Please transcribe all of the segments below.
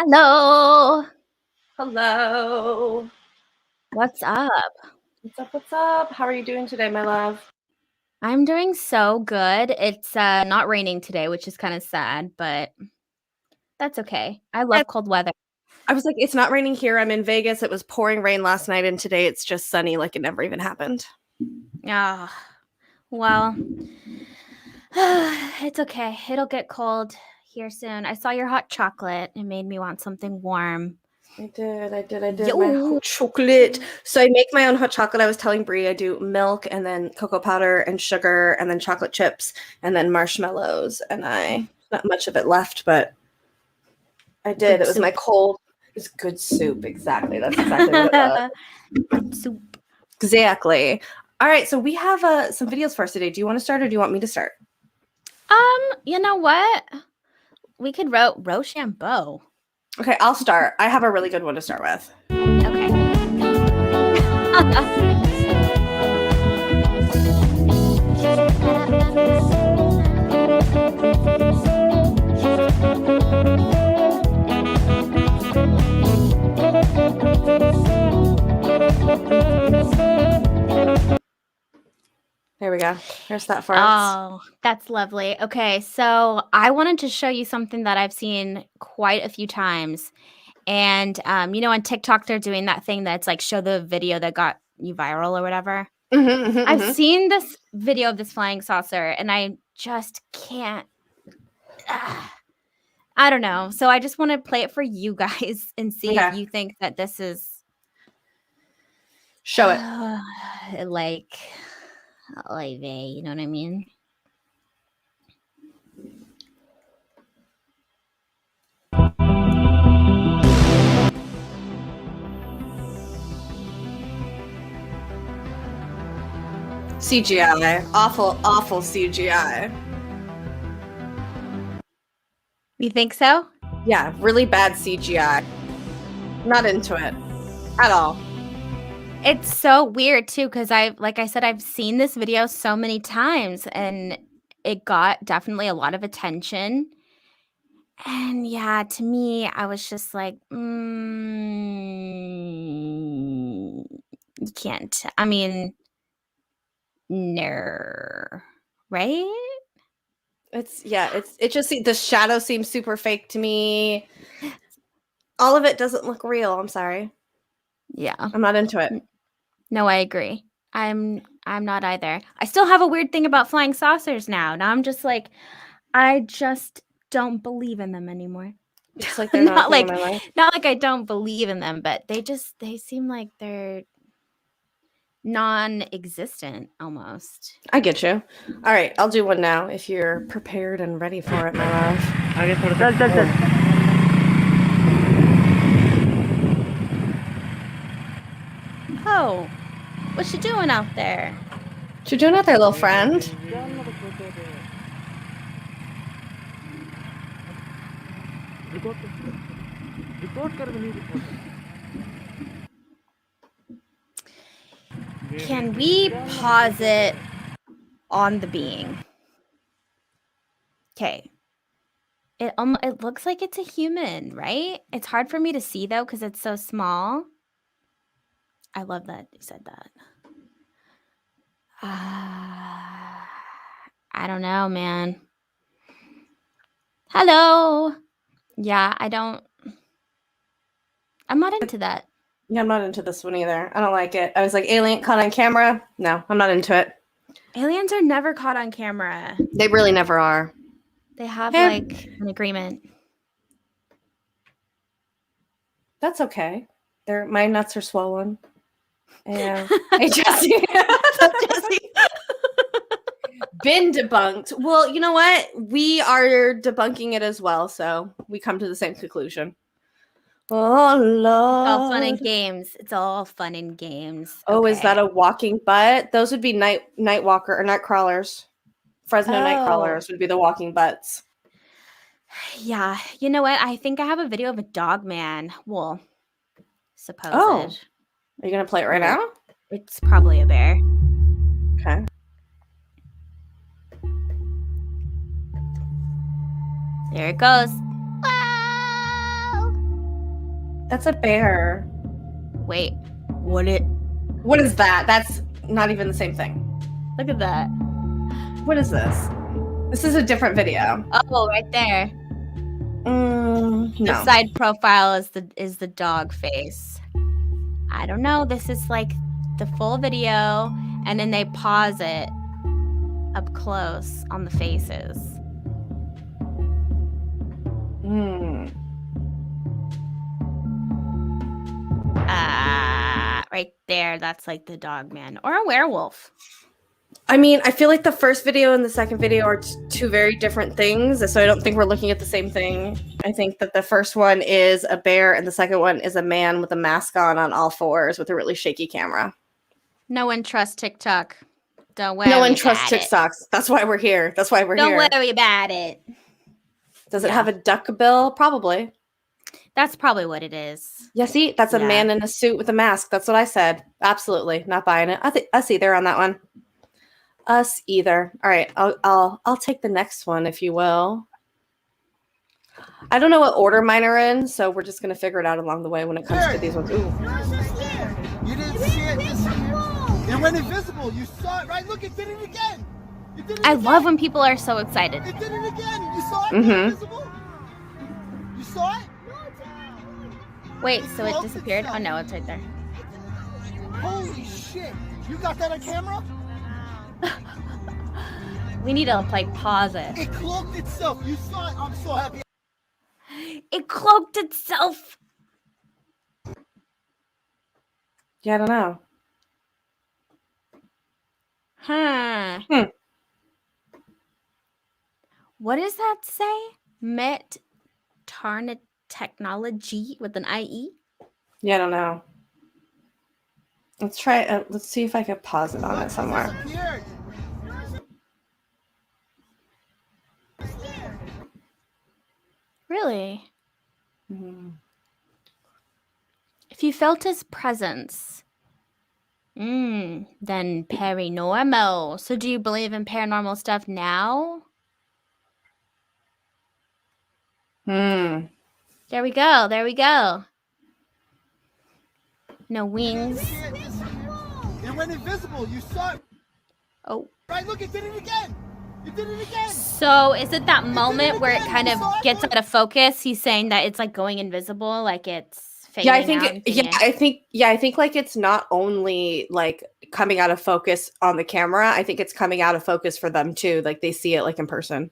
Hello. Hello. What's up? What's up? What's up? How are you doing today, my love? I'm doing so good. It's not raining today, which is kind of sad, but that's okay. I love cold weather. I was like, it's not raining here. I'm in Vegas. It was pouring rain last night, and today it's just sunny, like it never even happened. Ah, well, it's okay. It'll get cold here soon. I saw your hot chocolate. It made me want something warm. I did. My Yo. hot chocolate. So I make my own hot chocolate. I was telling Brie I do milk and then cocoa powder and sugar and then chocolate chips and then marshmallows. And not much of it left, but I did. Good It was my soup. cold. It's good soup. Exactly. That's exactly what it was. Good soup. Exactly. All right. So we have some videos for us today. Do you want to start or do you want me to start? You know what? We could Rochambeau. Okay, I'll start. I have a really good one to start with. Okay. There we go. Here's that for us. Oh, that's lovely. Okay, so I wanted to show you something that I've seen quite a few times. And on TikTok they're doing that thing that's like show the video that got you viral or whatever. I've seen this video of this flying saucer and I just can't. I don't know. So I just want to play it for you guys and see if you think that this is Show it. like you know what I mean? CGI. Awful CGI. You think so? Yeah, really bad CGI. Not into it at all. It's so weird too because like I said, I've seen this video so many times and it got definitely a lot of attention. And yeah, to me, I was just like, you can't. I mean, no, right? It just the shadow seems super fake to me. All of it doesn't look real. I'm sorry. Yeah. I'm not into it. No, I agree. I'm not either. I still have a weird thing about flying saucers now. Now I'm just like, I just don't believe in them anymore. It's like they're not like not like I don't believe in them, but they seem like they're non-existent almost. I get you. All right, I'll do one now if you're prepared and ready for it, my love. Oh, what you doing out there? What you doing out there, little friend? Can we pause it on the being? Okay. It looks like it's a human, right? It's hard for me to see though because it's so small. I love that you said that. I don't know, man. Hello. Yeah, I'm not into that. Yeah, I'm not into this one either. I don't like it. I was like, alien caught on camera? No, I'm not into it. Aliens are never caught on camera. They really never are. They have like an agreement. That's okay. My nuts are swollen. Yeah. Hey, Jesse. Been debunked. Well, you know what? We are debunking it as well, so we come to the same conclusion. Oh, Lord. It's all fun and games. It's all fun and games. Oh, is that a walking butt? Those would be night walker or night crawlers. Fresno night crawlers would be the walking butts. Yeah. You know what? I think I have a video of a dog man. Well, supposed. Oh. Are you going to play it right now? It's probably a bear. Okay. There it goes. Wow. That's a bear. Wait, What is that? That's not even the same thing. look at that. What is this? This is a different video. Oh, right there. The No. side profile is the dog face. I don't know. This is like the full video, and then they pause it up close on the faces. Right there. That's like the dog man or a werewolf. I mean, I feel like the first video and the second video are two very different things, so I don't think we're looking at the same thing. I think that the first one is a bear and the second one is a man with a mask on all fours with a really shaky camera. No one trusts TikTok. Don't worry. No one trusts about it. TikToks. That's why we're here. That's why we're Don't here. worry about it. Does it have a duck bill? Probably. That's probably what it is. Yeah, see, that's a man in a suit with a mask. That's what I said. Absolutely, not buying it. Us either on that one. Us either. All right, I'll take the next one if you will. I don't know what order mine are in, so we're just gonna figure it out along the way when it comes to these ones. Ooh. You didn't see it. It went invisible. You saw it, right? Look, it did it again. I love when people are so excited. It did it again. You saw it? Invisible? You saw it? Wait, so it disappeared? Oh no, it's right there. Holy shit. You got that on camera? We need to like pause it. It cloaked itself. You saw it. I'm so happy. It cloaked itself. Yeah, I don't know. What does that say? Met Tarnet Technology with an IE? Yeah, I don't know. Let's try. Let's see if I can pause it on it somewhere. Really? If you felt his presence, then paranormal. So do you believe in paranormal stuff now? There we go. There we go. No wings. It went invisible. You saw it. Oh. Right, look, it did it again. It did it again. So is it that moment where it kind of gets out of focus? He's saying that it's like going invisible, like it's fading Yeah, I think like it's not only like coming out of focus on the camera. I think it's coming out of focus for them too. Like they see it like in person.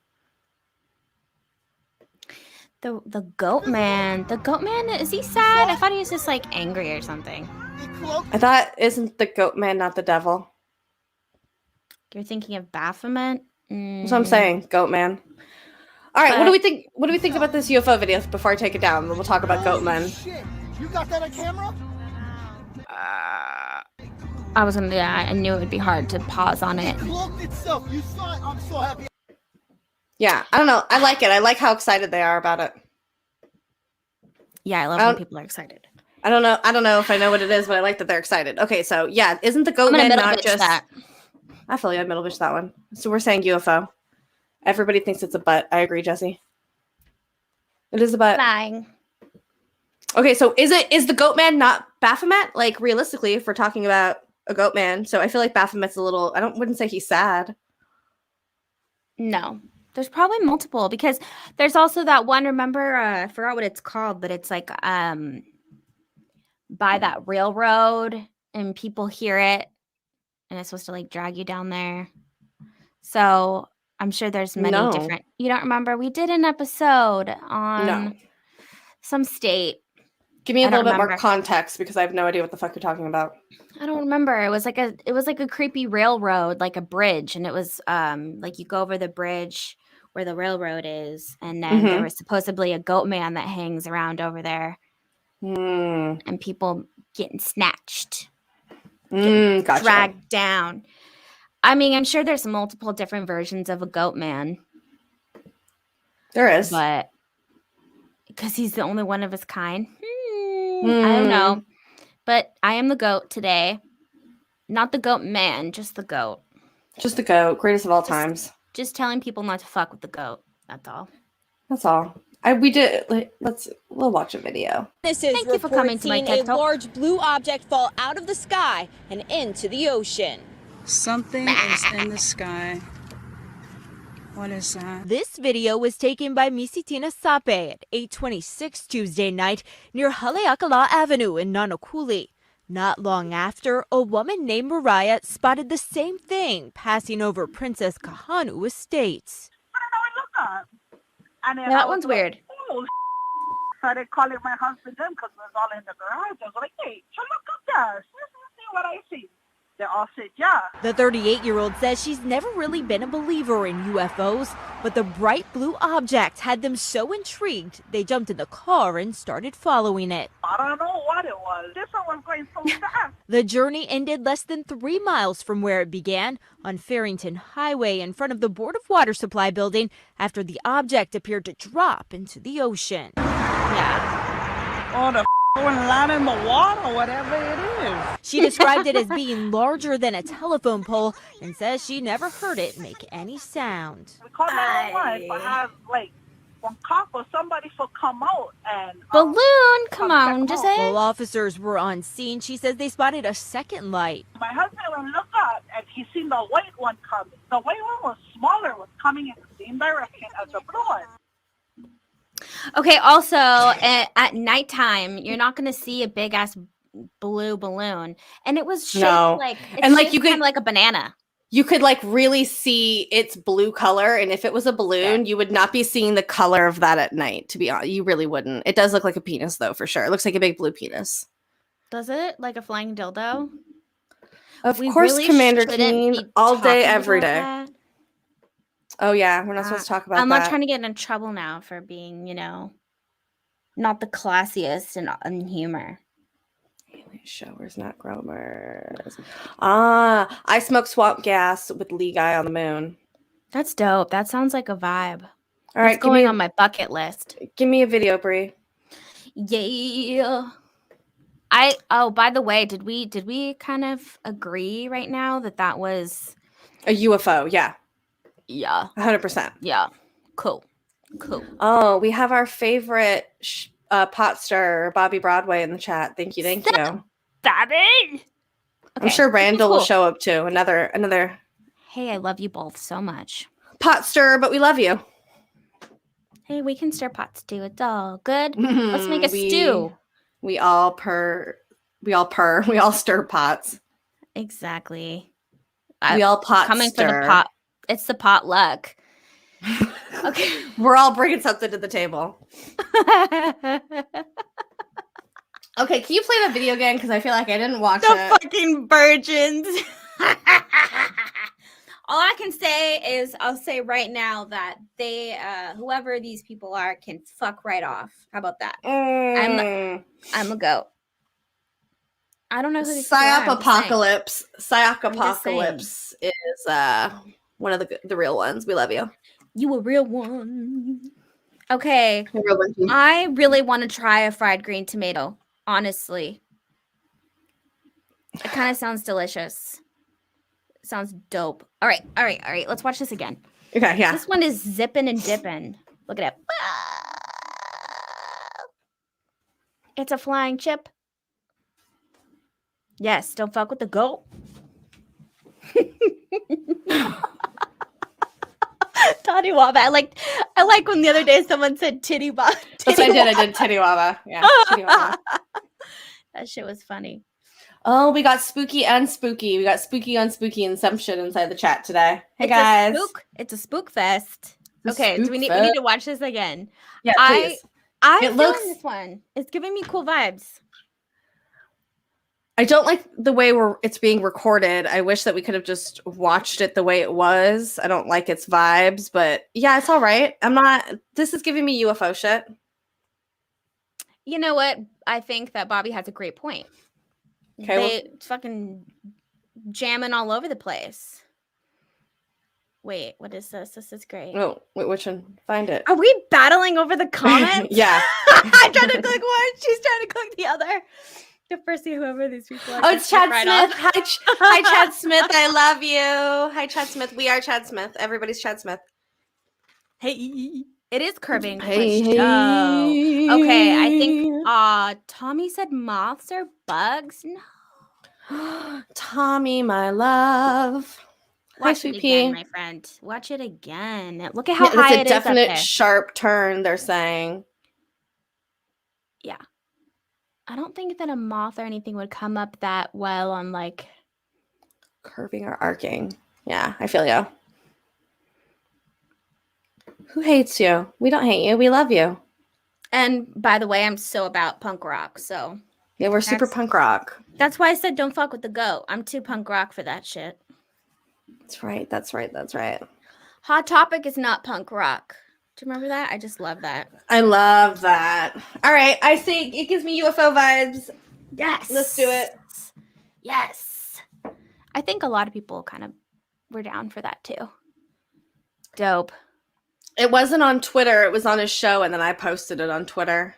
The goat man. The goat man, is he sad? I thought he was just like angry or something. I thought, isn't the goat man not the devil? You're thinking of Baphomet? That's what I'm saying, goat man. All right, what do we think? What do we think about this UFO video before I take it down? We'll talk about goat man. Shit. You got that on camera? I was gonna. Yeah, I knew it would be hard to pause on it. It cloaked itself. You saw it. I'm so happy. Yeah, I don't know. I like it. I like how excited they are about it. Yeah, I love when people are excited. I don't know if I know what it is, but I like that they're excited. Okay, so yeah, isn't the goat man not just? That. I feel you. I middle bitch that one. So we're saying UFO. Everybody thinks it's a butt. I agree, Jesse. It is a butt. Flying. Okay, so is the goat man not Baphomet? Like realistically, if we're talking about a goat man, so I feel like Baphomet's a little. Wouldn't say he's sad. No, there's probably multiple because there's also that one. Remember, I forgot what it's called, but it's like by that railroad, and people hear it, and it's supposed to like drag you down there. So I'm sure there's many different. You don't remember? We did an episode on some state. Give me a little bit more context because I have no idea what the fuck you're talking about. I don't remember. It was like a creepy railroad, like a bridge, and it was like you go over the bridge where the railroad is, and then there was supposedly a goat man that hangs around over there, and people getting snatched, gotcha. dragged down. I mean, I'm sure there's multiple different versions of a goat man. There is, but because he's the only one of his kind. I don't know. But I am the goat today. Not the goat man, just the goat. Just the goat. Greatest of all times. Just telling people not to fuck with the goat. That's all. That's all. We did. Like, we'll watch a video. This is Thank you for coming to my seeing TED a Talk. large blue object fall out of the sky and into the ocean. Something is in the sky. What is that? This video was taken by Misitina Sape at 8:26 Tuesday night near Haleakala Avenue in Nanakuli. Not long after, a woman named Mariah spotted the same thing passing over Princess Kahanu Estates. And then That I was one's like, weird. Oh, started calling my husband in because we was all in the garage. I was like, hey, so look up there. See what I see. They all said, yeah. The 38-year-old says she's never really been a believer in UFOs, but the bright blue object had them so intrigued they jumped in the car and started following it. I don't know what it was. This one was going so fast. The journey ended less than 3 miles from where it began, on Farrington Highway in front of the Board of Water Supply building, after the object appeared to drop into the ocean. Or the land in the water, whatever it is. She described it as being larger than a telephone pole and says she never heard it make any sound. We called 911, but I have, like, one cop or somebody for come out and... Balloon, come come on, check just out. say. While officers were on scene, she says they spotted a second light. My husband went look up and he seen the white one coming. The white one was smaller, was coming in the same direction as the blue one. Okay, also at nighttime, you're not gonna see a big ass blue balloon, and it was shaped No. like And, like, you kind of could- like a banana. You could like really see its blue color, and if it was a balloon, you would not be seeing the color of that at night. To be honest, you really wouldn't. It does look like a penis, though, for sure. It looks like a big blue penis. Does it like a flying dildo? Of We course, really Commander shouldn't Keen, be all day, talking every about day. that. Oh yeah, we're not supposed to talk about I'm that. not trying to get in trouble now for being, not the classiest in humor. Showers, not gromers. Ah, I smoke swamp gas with Lee Guy on the moon. That's dope. That sounds like a vibe. All right, It's going on my bucket list. give me a video, Brie. Yeah. By the way, did we kind of agree right now that was A UFO, yeah, yeah. 100%. Yeah. Cool. Oh, we have our favorite pot stirrer, Bobby Broadway, in the chat. Thank you. Bobby. I'm sure Randall will cool. show up too. Another Hey, I love you both so much. pot stirrer, but we love you. Hey, we can stir pots too. It's all good. Let's make a stew. We all purr. We all stir pots. Exactly. We all pot coming stir. for the pot. It's the potluck. Okay. We're all bringing something to the table. Okay, can you play that video again? Because I feel like I didn't watch The it. fucking virgins. All I can say is I'll say right now that they whoever these people are can fuck right off. How about that? I'm a goat. I don't know who these people are, Psyop I'm just Apocalypse. Psyop I'm just saying. Apocalypse is one of the real ones. We love you. You a real one. Okay. You're a real one. I really want to try a fried green tomato, honestly. It kind of sounds delicious. Sounds dope. All right. Let's watch this again. Okay, yeah. This one is zipping and dipping. Look at it. It's a flying chip. Yes, don't fuck with the goat. Toddy Waba. I like when the other day someone said titty bob. That's what I did. I did Titty Waba. Yeah. Titty Waba. That shit was funny. Oh, we got spooky and spooky. We got spooky on spooky and some shit inside the chat today. Hey It's guys. It's a spook fest. It's a Okay, spook we need fest. to watch this again. Yeah, I- please. I'm It feeling looks- this one. It's giving me cool vibes. I don't like the way it's being recorded. I wish that we could have just watched it the way it was. I don't like its vibes, but yeah, it's all right. This is giving me UFO shit. You know what? I think that Bobby has a great point. Okay, They fucking jamming all over the place. Wait, what is this? This is great. Oh, wait, which one? Find it. Are we battling over the comments? Yeah. I tried to click one. She's trying to click the other. To first see whoever these people are. Oh, it's Chad right Smith. off. Hi, Chad Smith. I love you. Hi, Chad Smith. We are Chad Smith. Everybody's Chad Smith. Hey. It is curving for Hey, show. Okay, I think hey. Tommy said moths or bugs. No. Tommy, my love. Hi, Watch it sweet again, pea. my friend. Watch it again. Look at how Yeah, that's high a it is up definite there. sharp turn, they're saying. Yeah. I don't think that a moth or anything would come up that well on like. Curving or arcing. Yeah, I feel you. Who hates you? We don't hate you. We love you. And by the way, I'm so about punk rock. So Yeah, we're super That's- punk rock. that's why I said don't fuck with the goat. I'm too punk rock for that shit. That's right. That's right. That's right. Hot Topic is not punk rock. Do you remember that? I just love that. I love that. All right. I say it gives me UFO vibes. Yes. Let's do it. Yes. I think a lot of people kind of were down for that too. Dope. It wasn't on Twitter. It was on his show, and then I posted it on Twitter.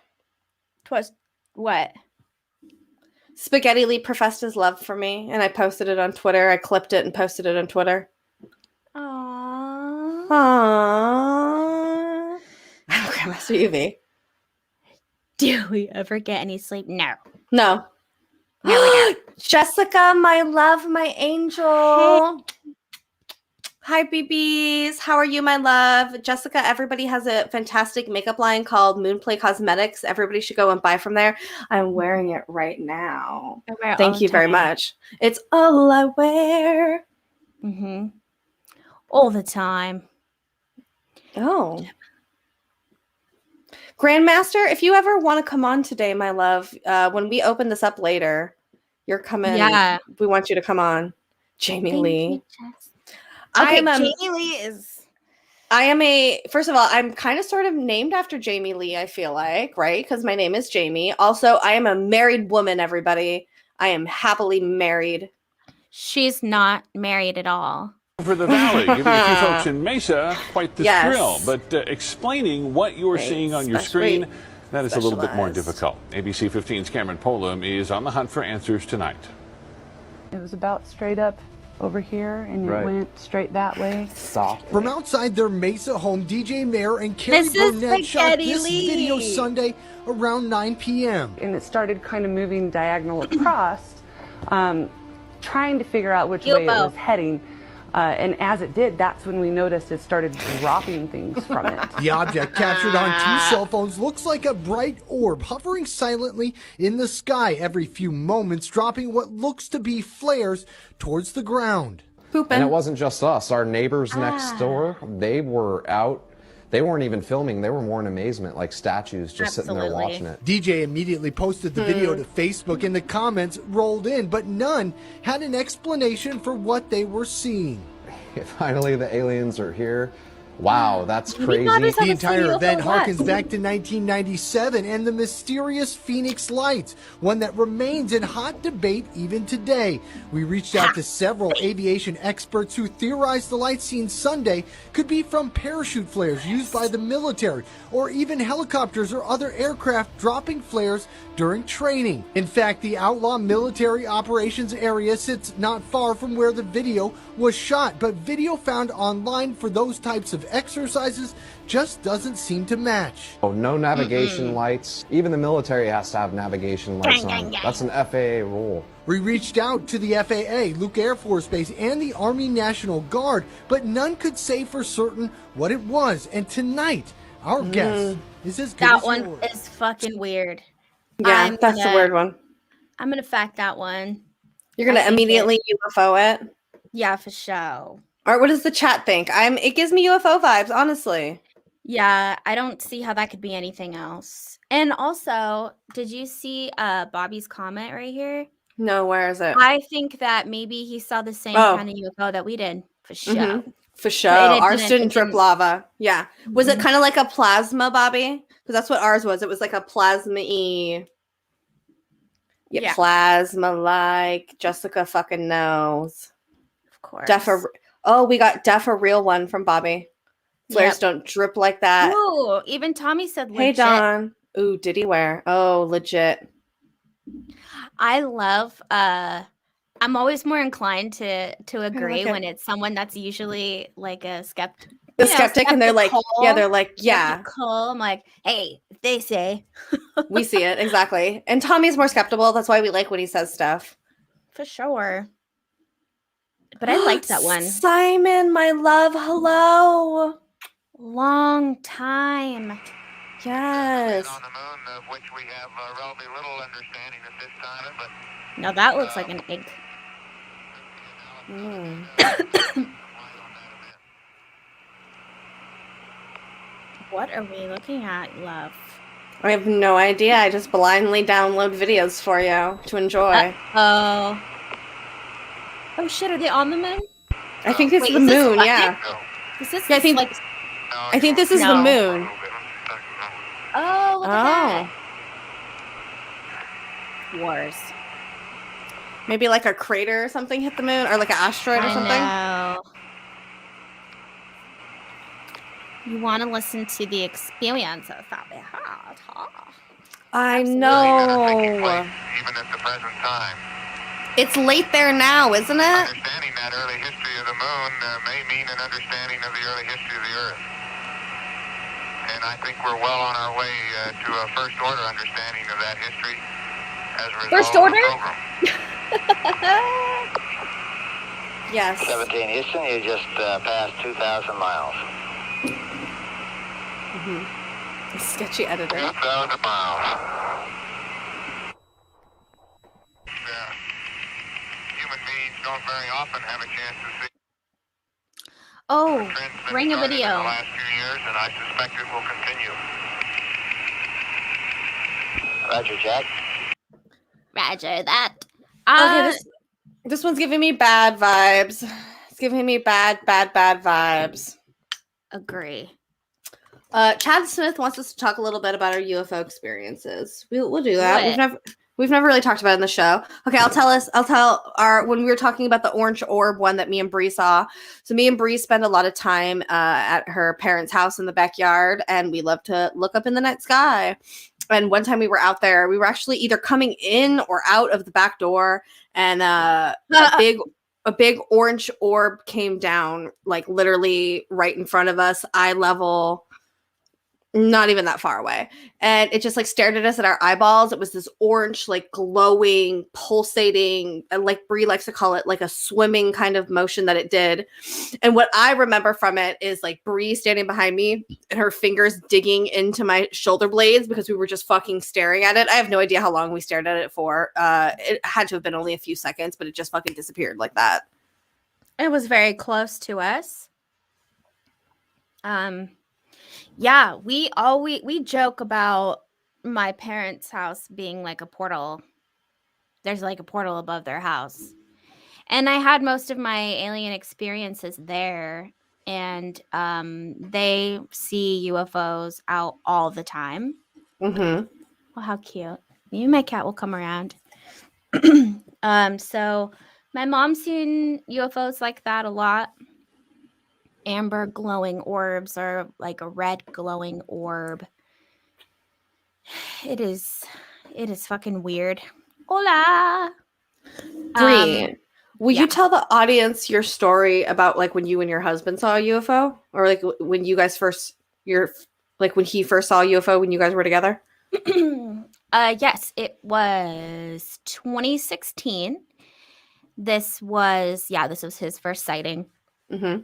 Twas what? Spaghetti Lee professed his love for me, and I posted it on Twitter. I clipped it and posted it on Twitter. Aww. Aww. Okay, Master UV. Do we ever get any sleep? No. No. No, we don't. Jessica, my love, my angel. Hi, BBs. How are you, my love? Jessica, everybody has a fantastic makeup line called Moonplay Cosmetics. Everybody should go and buy from there. I'm wearing it right now. I wear it all Thank the you very time. much. It's all I wear. Mm-hmm. All the time. Oh. Grandmaster, if you ever want to come on today, my love, when we open this up later, you're coming. Yeah. We want you to come on. Jamie Thank Lee. you, Jess. Okay, I'm Jamie Lee is. I am first of all, I'm kind of sort of named after Jamie Lee, I feel like, right? Because my name is Jamie. Also, I am a married woman, everybody. I am happily married. She's not married at all. For the Valley, giving a few folks in Mesa quite the Yes. thrill. But explaining what you're Wait, seeing on your special- screen, wait. that is a little bit more Specialized. difficult. ABC 15's Cameron Polam is on the hunt for answers tonight. It was about straight up over here, and it went straight that way. From outside their Mesa home, DJ Mayer and Carrie This is Burnett shot Spaghetti this Lee. video Sunday around 9 p.m. And it started kind of moving diagonal across, trying to figure out which way it UFO. was heading. And as it did, that's when we noticed it started dropping things from it. The object captured on 2 cell phones looks like a bright orb hovering silently in the sky every few moments, dropping what looks to be flares towards the ground. Pooping. And it wasn't just us. Our neighbors next door, they were out. They weren't even filming. They were more in amazement, like statues, just sitting there Absolutely. watching it. DJ immediately posted the video to Facebook, and the comments rolled in, but none had an explanation for what they were seeing. Finally, the aliens are here. Wow, that's crazy. The entire event harkens back to 1997 and the mysterious Phoenix Lights, one that remains in hot debate even today. We reached out to several aviation experts who theorized the lights seen Sunday could be from parachute flares used by the military, or even helicopters or other aircraft dropping flares during training. In fact, the outlaw military operations area sits not far from where the video was shot, but video found online for those types of exercises just doesn't seem to match. Oh, no navigation lights. Even the military has to have navigation lights on. That's an FAA rule. We reached out to the FAA, Luke Air Force Base, and the Army National Guard, but none could say for certain what it was. And tonight, our guess is as good That as one yours. is fucking weird. Yeah, that's the weird one. I'm gonna fact that one. You're gonna I think immediately UFO it. Yeah, for sure. Or what does the chat think? It gives me UFO vibes, honestly. Yeah, I don't see how that could be anything else. And also, did you see Bobby's comment right here? No, where is it? I think that maybe he saw the same Oh. kind of UFO that we did for sure. Mhm. For sure. But it Ours didn't- didn't it drip didn't- lava. Yeah. Was it kind of like a plasma, Bobby? Because that's what ours was. It was like a plasma-y. Yeah. Plasma like. Jessica fucking knows. Of course. We got a real one from Bobby. Flares Yep. don't drip like that. Ooh, even Tommy said legit. Hey, Don. Ooh, did he wear? Oh, legit. I love I'm always more inclined to agree okay. when it's someone that's usually like a The skeptic, and they're like, yeah, skeptical. I'm like, hey, if they say. we see it exactly. And Tommy's more skeptical. That's why we like when he says stuff. For sure. But I liked that one. Simon, my love, hello. Long time. Yes. On the moon, of which we have relatively little understanding at this time, but Now that looks like an egg. What are we looking at, love? I have no idea. I just blindly download videos for you to enjoy. Oh shit! Are they on the moon? I think it's Wait, the is this moon. what- Yeah. Is this Yeah, I think- like? I think this is the No. moon. Oh, look at that. Wars. Maybe like a crater or something hit the moon, or like an asteroid or something. I know. You want to listen to the experiences that we had, huh? I taking know. place even at the present time. It's late there now, isn't it? Understanding that early history of the moon may mean an understanding of the early history of the Earth. And I think we're well on our way to a first order understanding of that history as a result First of order? the program. Yes. 17 Houston, you just passed 2,000 miles. Sketchy editor. 2,000 miles. Human beings don't very often have a chance to see Oh, trends that bring a started in the video. last few years, and I suspect it will continue. Roger, Jack. Roger that. Okay, this one's giving me bad vibes. It's giving me bad vibes. Agree. Chad Smith wants us to talk a little bit about our UFO experiences. We'll do that. What? We've never really talked about it in the show. Okay, I'll tell our when we were talking about the orange orb one that me and Bree saw. So me and Bree spend a lot of time at her parents' house in the backyard, and we love to look up in the night sky. And one time we were out there, we were actually either coming in or out of the back door, and a big orange orb came down, like literally right in front of us, eye level. Not even that far away. And it just like stared at us at our eyeballs. It was this orange, like glowing, pulsating, and like Brie likes to call it like a swimming kind of motion that it did. And what I remember from it is like Brie standing behind me and her fingers digging into my shoulder blades because we were just fucking staring at it. I have no idea how long we stared at it for. It had to have been only a few seconds, but it just fucking disappeared like that. It was very close to us. Yeah, we joke about my parents' house being like a portal. There's like a portal above their house. And I had most of my alien experiences there, and they see UFOs out all the time. Mm-hmm. Well, how cute. Maybe my cat will come around. So my mom's seen UFOs like that a lot. Amber glowing orbs, or like a red glowing orb. It is fucking weird. Hola. Bree, will yeah. you tell the audience your story about like when you and your husband saw a UFO, or like when you guys when he first saw a UFO when you guys were together? Yes, it was 2016. This was his first sighting. Mm-hmm.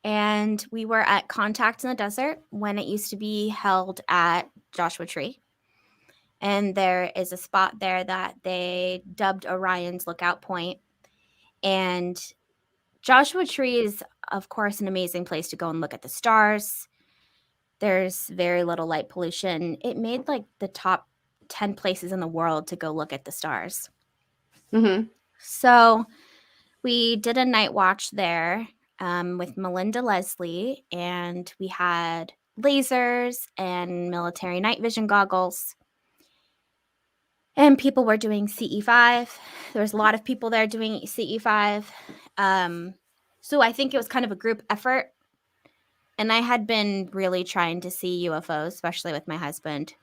And we were at Contact in the Desert when it used to be held at Joshua Tree. And there is a spot there that they dubbed Orion's Lookout Point. And Joshua Tree is, of course, an amazing place to go and look at the stars. There's very little light pollution. It made like the top 10 places in the world to go look at the stars. Mm-hmm. So we did a night watch there. With Melinda Leslie, and we had lasers and military night vision goggles, and people were doing CE5. There was a lot of people there doing CE5. So I think it was kind of a group effort, and I had been really trying to see UFOs, especially with my husband,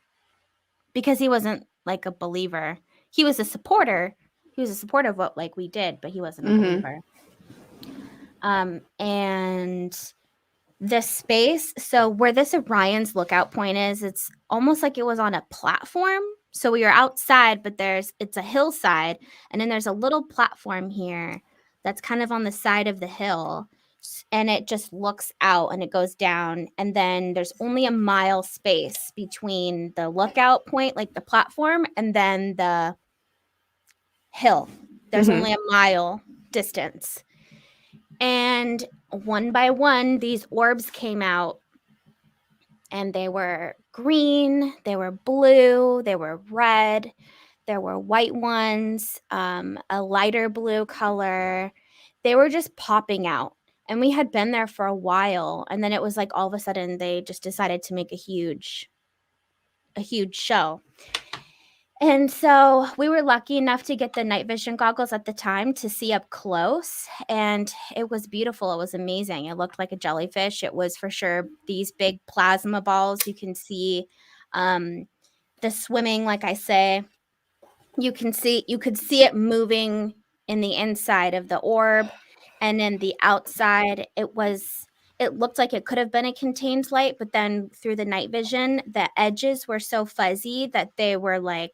because he wasn't like a believer. He was a supporter. He was a supporter of what like we did, but he wasn't a believer. And the space, so where this Orion's lookout point is, it's almost like it was on a platform. So we were outside, but it's a hillside, and then there's a little platform here that's kind of on the side of the hill, and it just looks out and it goes down, and then there's only a mile space between the lookout point, like the platform, and then the hill. There's only a mile distance. And one by one, these orbs came out, and they were green, they were blue, they were red, there were white ones, a lighter blue color. They were just popping out. And we had been there for a while, and then it was like all of a sudden they just decided to make a huge show. And so we were lucky enough to get the night vision goggles at the time to see up close, and it was beautiful. It was amazing. It looked like a jellyfish. It was for sure these big plasma balls. You can see the swimming, like I say. You could see it moving in the inside of the orb, and then the outside, it looked like it could have been a contained light, but then through the night vision, the edges were so fuzzy that they were like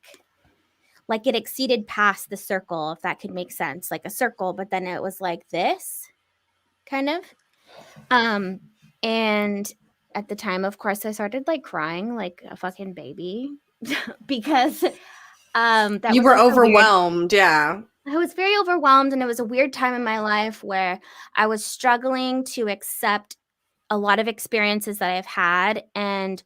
it exceeded past the circle, if that could make sense, like a circle, but then it was like this kind of. And at the time, of course, I started like crying like a fucking baby because that You was were like, overwhelmed. Yeah. I was very overwhelmed, and it was a weird time in my life where I was struggling to accept a lot of experiences that I've had, and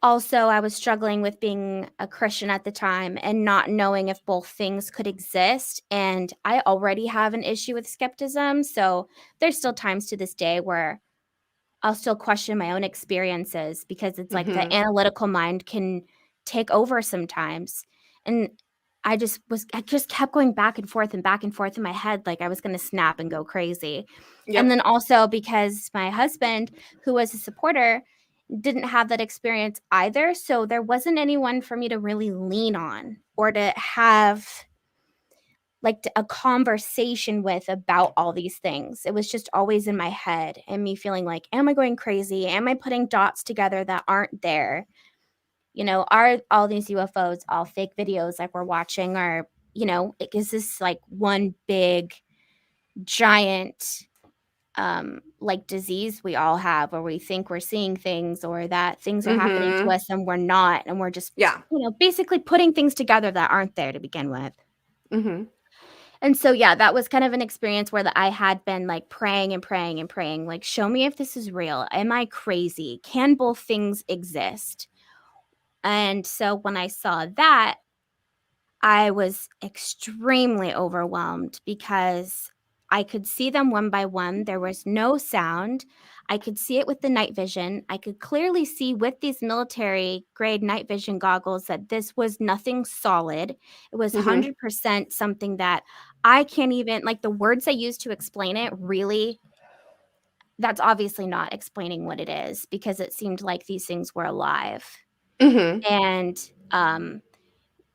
also I was struggling with being a Christian at the time and not knowing if both things could exist, and I already have an issue with skepticism, so there's still times to this day where I'll still question my own experiences because it's like the analytical mind can take over sometimes, and I just kept going back and forth in my head, like I was going to snap and go crazy. Yep. And then also because my husband, who was a supporter, didn't have that experience either. So there wasn't anyone for me to really lean on or to have like a conversation with about all these things. It was just always in my head and me feeling like, am I going crazy? Am I putting dots together that aren't there? You know, are all these UFOs all fake videos like we're watching, or, you know, is this like one big giant like disease we all have, where we think we're seeing things, or that things are happening to us and we're not, and we're just, you know, basically putting things together that aren't there to begin with. And so, yeah, that was kind of an experience where I had been like praying and praying and praying, like, show me if this is real. Am I crazy? Can both things exist? And so when I saw that, I was extremely overwhelmed because I could see them one by one. There was no sound. I could see it with the night vision. I could clearly see with these military grade night vision goggles that this was nothing solid. It was 100% something that I can't even, like, the words I use to explain it, really, that's obviously not explaining what it is, because it seemed like these things were alive. And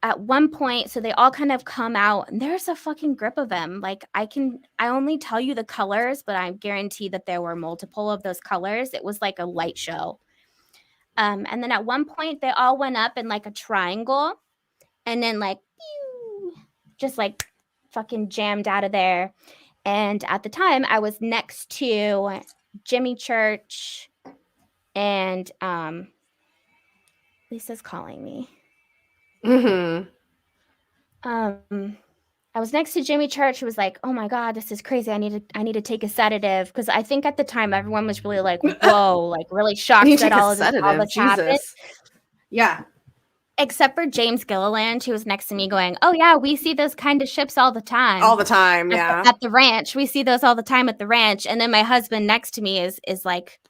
at one point, so they all kind of come out, and there's a fucking grip of them. Like, I only tell you the colors, but I guarantee that there were multiple of those colors. It was like a light show. And then at one point, they all went up in like a triangle, and then like, pew, just like fucking jammed out of there. And at the time, I was next to Jimmy Church, and Lisa's calling me. I was next to Jimmy Church, who was like, oh my God, this is crazy. I need to take a sedative. Because I think at the time everyone was really like, whoa, like really shocked that all this happened. Yeah. Except for James Gilliland, who was next to me going, oh yeah, we see those kind of ships all the time. All the time, yeah. At the ranch. We see those all the time at the ranch. And then my husband next to me is like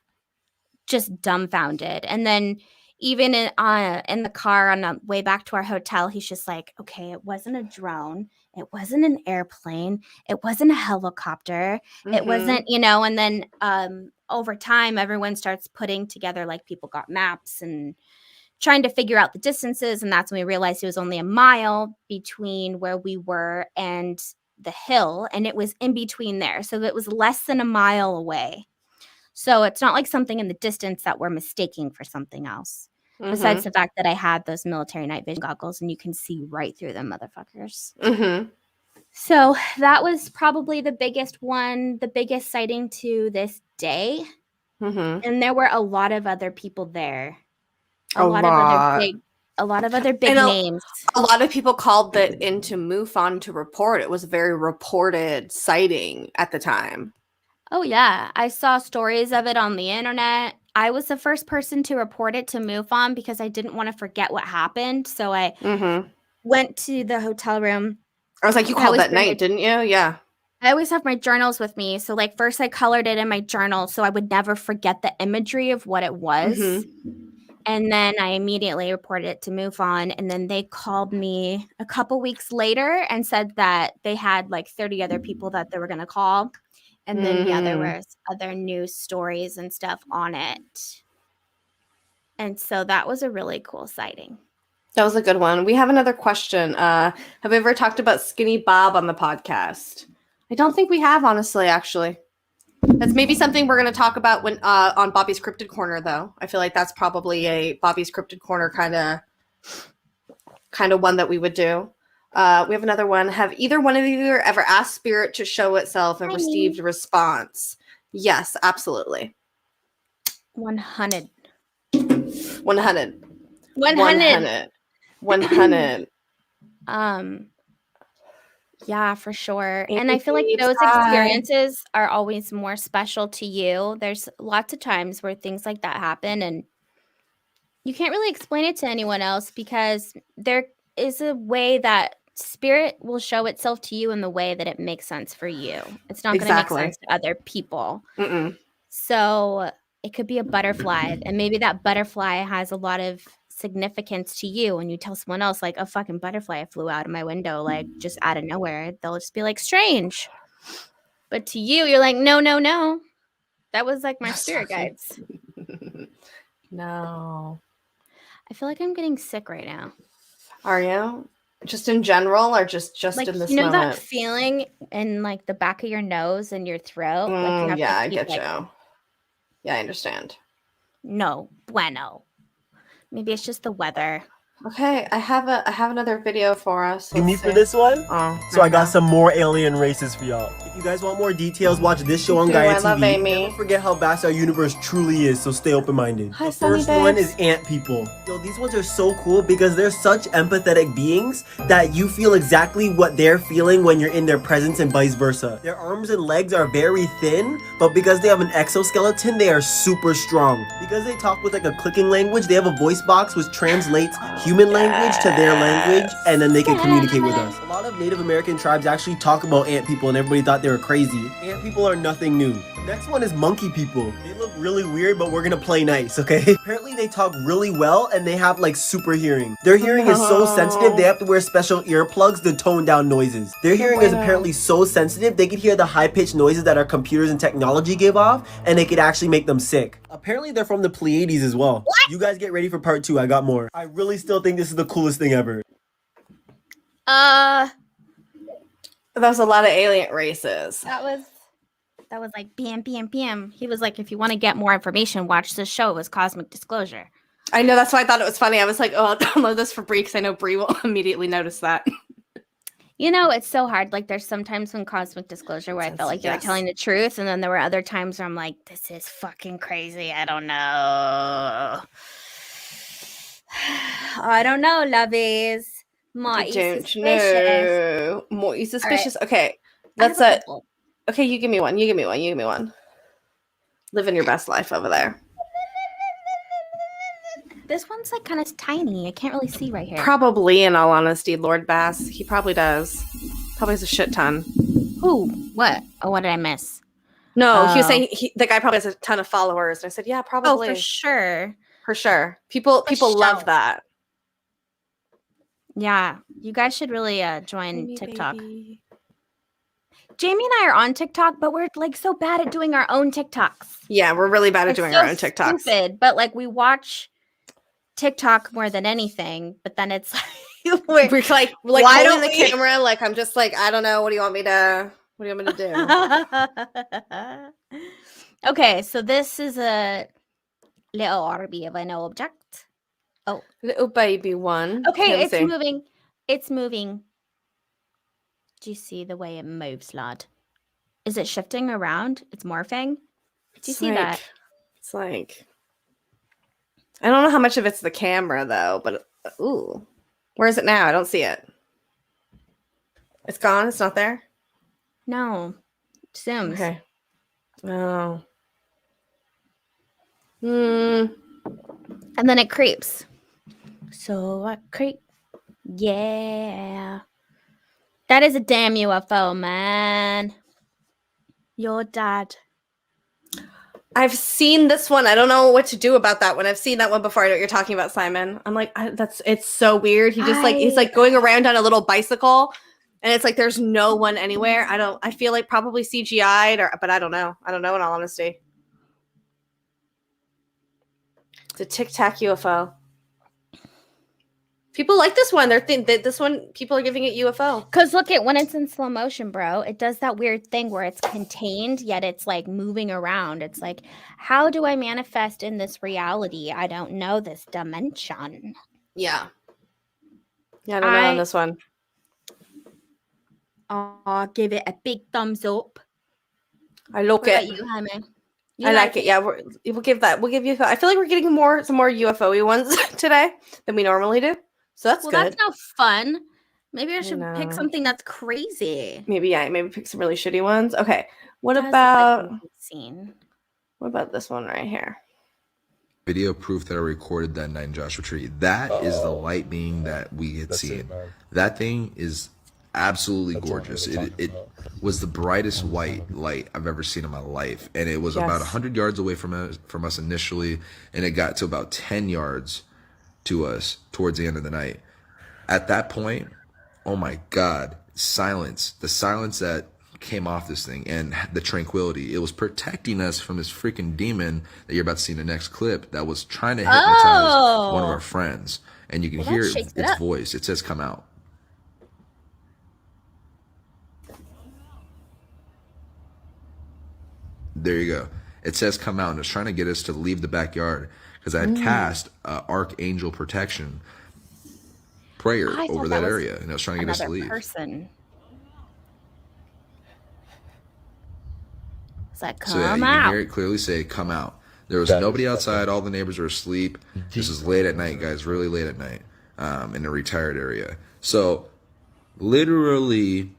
just dumbfounded. And then even in the car on the way back to our hotel, he's just like, okay, it wasn't a drone. It wasn't an airplane. It wasn't a helicopter. It wasn't, you know, and then over time, everyone starts putting together, like, people got maps and trying to figure out the distances. And that's when we realized it was only a mile between where we were and the hill. And it was in between there. So it was less than a mile away. So it's not like something in the distance that we're mistaking for something else. Besides the fact that I had those military night vision goggles and you can see right through them motherfuckers. Mm-hmm. So that was probably the biggest one, the biggest sighting to this day. Mm-hmm. And there were a lot of other people there. A lot of other big names. A lot of people called it into MUFON to report. It was a very reported sighting at the time. Oh, yeah. I saw stories of it on the internet. I was the first person to report it to MUFON because I didn't want to forget what happened. So I went to the hotel room. I was like, you called that night, didn't you? Yeah. I always have my journals with me. So, like, first I colored it in my journal so I would never forget the imagery of what it was. And then I immediately reported it to MUFON. And then they called me a couple weeks later and said that they had like 30 other people that they were going to call. And then, yeah, there was other news stories and stuff on it. And so that was a really cool sighting. That was a good one. We have another question. Have we ever talked about Skinny Bob on the podcast? I don't think we have, honestly, actually. That's maybe something we're going to talk about when on Bobby's Cryptid Corner, though. I feel like that's probably a Bobby's Cryptid Corner kind of one that we would do. We have another one. Have either one of you ever asked Spirit to show itself and received a response? Yes, absolutely. 100. 100. 100. Yeah, for sure. And I feel like those experiences are always more special to you. There's lots of times where things like that happen and you can't really explain it to anyone else because there is a way that Spirit will show itself to you in the way that it makes sense for you. It's not going to make sense to other people. So it could be a butterfly, and maybe that butterfly has a lot of significance to you, and you tell someone else like a fucking butterfly flew out of my window, like just out of nowhere. They'll just be like, strange. But to you, you're like, no. That was like my spirit guides. No. I feel like I'm getting sick right now. Are you? Just in general or just like, in this you know moment? That feeling in like the back of your nose and your throat? Like you have I get you. Yeah, I understand. No bueno. Maybe it's just the weather. Okay, I have another video for us. You me for this one? So I got some more alien races for y'all. If you guys want more details, watch this show on Gaia TV. Love Amy. Don't forget how vast our universe truly is, so stay open-minded. Hi, the first Sunny one babes. is ant people. Yo, these ones are so cool because they're such empathetic beings that you feel exactly what they're feeling when you're in their presence and vice versa. Their arms and legs are very thin, but because they have an exoskeleton, they are super strong. Because they talk with like a clicking language, they have a voice box which translates human language to their language, and then they can communicate with us. A lot of Native American tribes actually talk about ant people, and everybody thought they were crazy. Ant people are nothing new. Next one is monkey people. They look really weird, but we're gonna play nice, okay? Apparently they talk really well, and they have like super hearing. Their hearing is so sensitive, they have to wear special earplugs to tone down noises. Their hearing is apparently so sensitive, they could hear the high-pitched noises that our computers and technology give off, and it could actually make them sick. Apparently they're from the Pleiades as well. What? You guys get ready for part 2, I got more. I really still think this is the coolest thing ever. That was a lot of alien races. That was like bam. He was like, if you want to get more information, watch this show. It was Cosmic Disclosure. I know, that's why I thought it was funny. I was like, oh, I'll download this for Brie because I know Brie will immediately notice that. You know, it's so hard. Like, there's sometimes when Cosmic Disclosure where I felt like you're telling the truth, and then there were other times where I'm like, this is fucking crazy. I don't know. I don't know, lovies. More suspicious. No. More suspicious. Right. Okay, that's it. Okay, you give me one. Living your best life over there. This one's like kind of tiny. I can't really see right here. Probably, in all honesty, Lord Bass. He probably does. Probably has a shit ton. Who? What? Oh, what did I miss? No, he was saying the guy probably has a ton of followers. And I said, yeah, probably. Oh, for sure. For sure. People love that. Yeah, you guys should really join TikTok. Baby. Jamie and I are on TikTok, but we're like so bad at doing our own TikToks. Yeah, we're really bad at doing our own TikToks. Stupid, but like we watch TikTok more than anything, but then it's like we're like why don't the camera? Like I'm just like, I don't know. What do you want me to do? Okay, so this is a little orby of an object. Oh, Little baby one. okay, Let me it's see. moving. It's moving. Do you see the way it moves, lad? Is it shifting around? It's morphing. Do you It's see that? It's like, I don't know how much of it's the camera though, but ooh, where is it now? I don't see it. It's gone. It's not there. No, Sims. Okay. Oh. Hmm. And then it creeps. So I creep. Yeah. That is a damn UFO, man. Your dad. I've seen this one. I don't know what to do about that one. I've seen that one before. I know what you're talking about, Simon. I'm like, it's so weird. He just he's like going around on a little bicycle, and it's like there's no one anywhere. I feel like probably CGI'd, but I don't know. I don't know in all honesty. It's a Tic Tac UFO. People like this one. This one, people are giving it UFO. Because look at when it's in slow motion, bro. It does that weird thing where it's contained, yet it's like moving around. It's like, how do I manifest in this reality? I don't know this dimension. Yeah. Yeah, I don't know on this one. I'll give it a big thumbs up. I like What it. about you, Jaime? I like it. Yeah, we'll give that. We'll give you. I feel like we're getting some more UFO-y ones today than we normally do. So that's good. That's no fun. Maybe I should pick something that's crazy. Maybe pick some really shitty ones. Okay. What What about this one right here? Video proof that I recorded that night in Joshua Tree. That is the light being that we had seen. That thing is absolutely gorgeous. It was the brightest white light I've ever seen in my life, and it was about 100 yards away from us initially, and it got to about 10 yards to us towards the end of the night. At that point, oh my God, silence. The silence that came off this thing and the tranquility. It was protecting us from this freaking demon that you're about to see in the next clip that was trying to hypnotize one of our friends. And you can hear its voice. It says, "Come out." There you go. It says, "Come out," and it's trying to get us to leave the backyard because I had cast Archangel Protection prayer over that area, and I was trying to get us to leave. Person. It's like, come So yeah, you out. can hear it clearly say, "Come out." There was nobody outside. All the neighbors were asleep. This is late at night, guys, really late at night, in a retired area. So literally,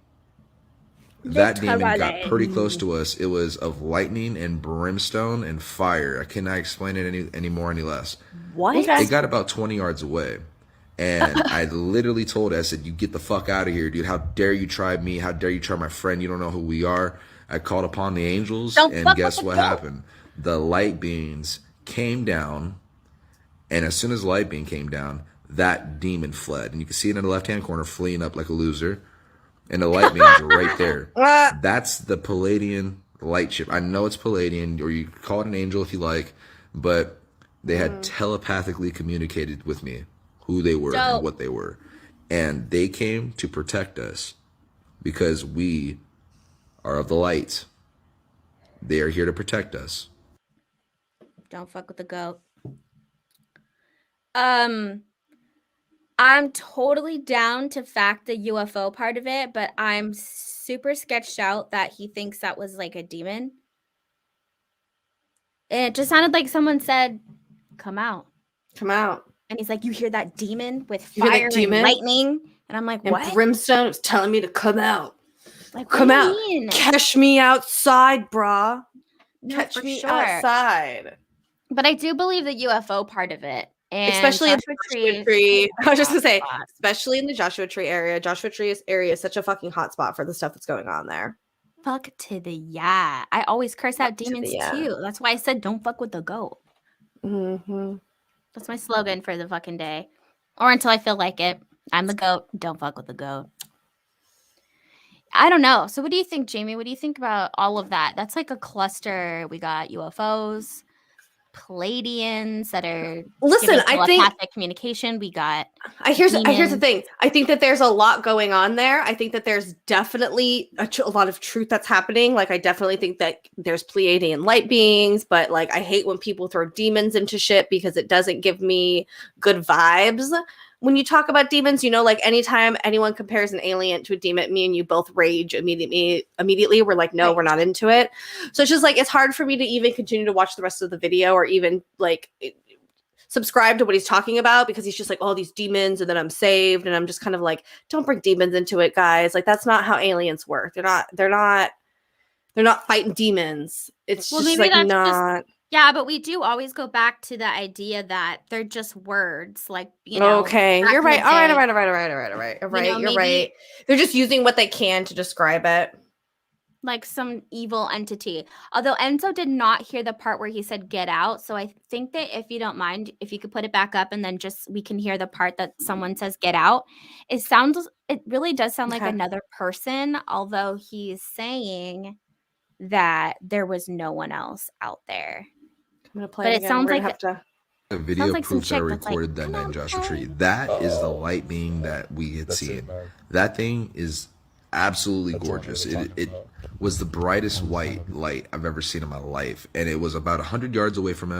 that demon got pretty close to us. It was of lightning and brimstone and fire. I cannot explain it any more, any less. What? It got about 20 yards away. And I literally told it, I said, "You get the fuck out of here, dude. How dare you try me? How dare you try my friend? You don't know who we are." I called upon the angels, and guess what happened? The light beings came down, and as soon as the light beam came down, that demon fled. And you can see it in the left-hand corner, fleeing up like a loser. And the light beams are right there. That's the Palladian light ship. I know it's Palladian, or you can call it an angel if you like, but they had telepathically communicated with me who they were and what they were. And they came to protect us because we are of the light. They are here to protect us. Don't fuck with the goat. I'm totally down to fact the UFO part of it, but I'm super sketched out that he thinks that was like a demon. It just sounded like someone said, "Come out. Come out." And he's like, "You hear that demon with fire and lightning?" And I'm like, "What?" And brimstone was telling me to come out. Like, come out. Catch me outside, brah. Catch me outside. But I do believe the UFO part of it. And especially in the Joshua Tree. I was just going to say, especially in the Joshua Tree area. Joshua Tree area is such a fucking hot spot for the stuff that's going on there. Fuck to the yeah. I always curse out demons too. That's why I said don't fuck with the goat. That's my slogan for the fucking day. Or until I feel like it. I'm the goat. Don't fuck with the goat. I don't know. So what do you think, Jamie? What do you think about all of that? That's like a cluster. We got UFOs. Pleiadians that are Listen, giving I think telepathic communication. We got here's the demons. thing. I think that there's a lot going on there. I think that there's definitely a lot of truth that's happening. Like, I definitely think that there's Pleiadian light beings, but like, I hate when people throw demons into shit because it doesn't give me good vibes. When you talk about demons, you know, like anytime anyone compares an alien to a demon, me and you both rage immediately. We're like, no, we're not into it. So it's just like, it's hard for me to even continue to watch the rest of the video or even like subscribe to what he's talking about, because he's just like, oh, these demons, and then I'm saved. And I'm just kind of like, don't bring demons into it, guys. Like, that's not how aliens work. They're not fighting demons. It's Well, just maybe like that's not. Yeah, but we do always go back to the idea that they're just words, like, you know. Okay, back you're in the right. All right, day. all right, all right, all right, all right, all right, all right. You know, You're maybe- right. They're just using what they can to describe it. Like some evil entity. Although Enzo did not hear the part where he said get out. So I think that if you don't mind, if you could put it back up and then just we can hear the part that someone says get out. It really does sound like Okay. another person, although he's saying that there was no one else out there. I'm gonna play But it it again. sounds We're gonna like have to. A video like some proves I chick that's like, recorded that night in Joshua Tree. That is the light being that we had seen. That thing is absolutely gorgeous. It was the brightest white light I've ever seen in my life, and it was about 100 yards away from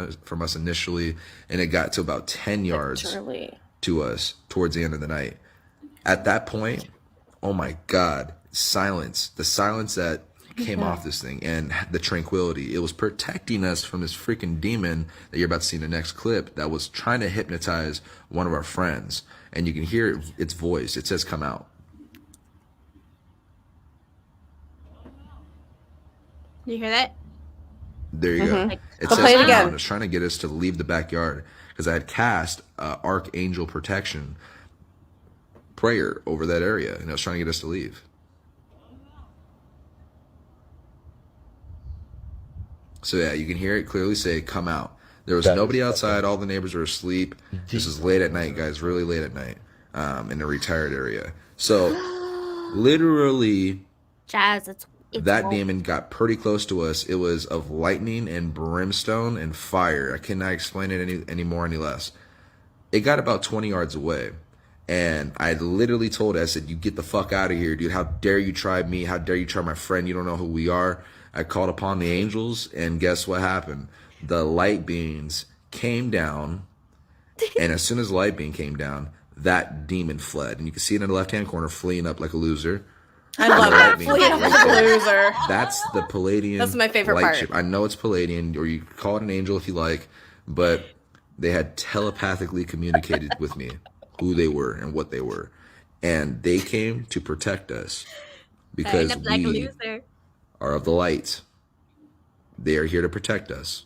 us initially, and it got to about 10 yards Literally. to us towards the end of the night. At that point, oh my God, silence. The silence that came off this thing and the tranquility. It was protecting us from this freaking demon that you're about to see in the next clip that was trying to hypnotize one of our friends. And you can hear its voice. It says, come out. You hear that? There you go. Like, It I'll says play it come again. out. It's trying to get us to leave the backyard because I had cast Archangel Protection prayer over that area, and I was trying to get us to leave. So yeah, you can hear it clearly say, come out. There was nobody outside. All the neighbors were asleep. This is late at night, guys, really late at night in the retired area. So literally Jazz, it's that woke. demon got pretty close to us. It was of lightning and brimstone and fire. I cannot explain it any more, any less. It got about 20 yards away. And I literally told it, I said, you get the fuck out of here, dude. How dare you try me? How dare you try my friend? You don't know who we are. I called upon the angels, and guess what happened? The light beings came down, and as soon as the light being came down, that demon fled. And you can see it in the left-hand corner, fleeing up like a loser. I love Light that. being Fleeing right like a there. loser. That's the Palladian. That's my favorite light part. ship. I know it's Palladian, or you could call it an angel if you like, but they had telepathically communicated with me who they were and what they were. And they came to protect us because Flying up like a we loser. are of the light. They are here to protect us.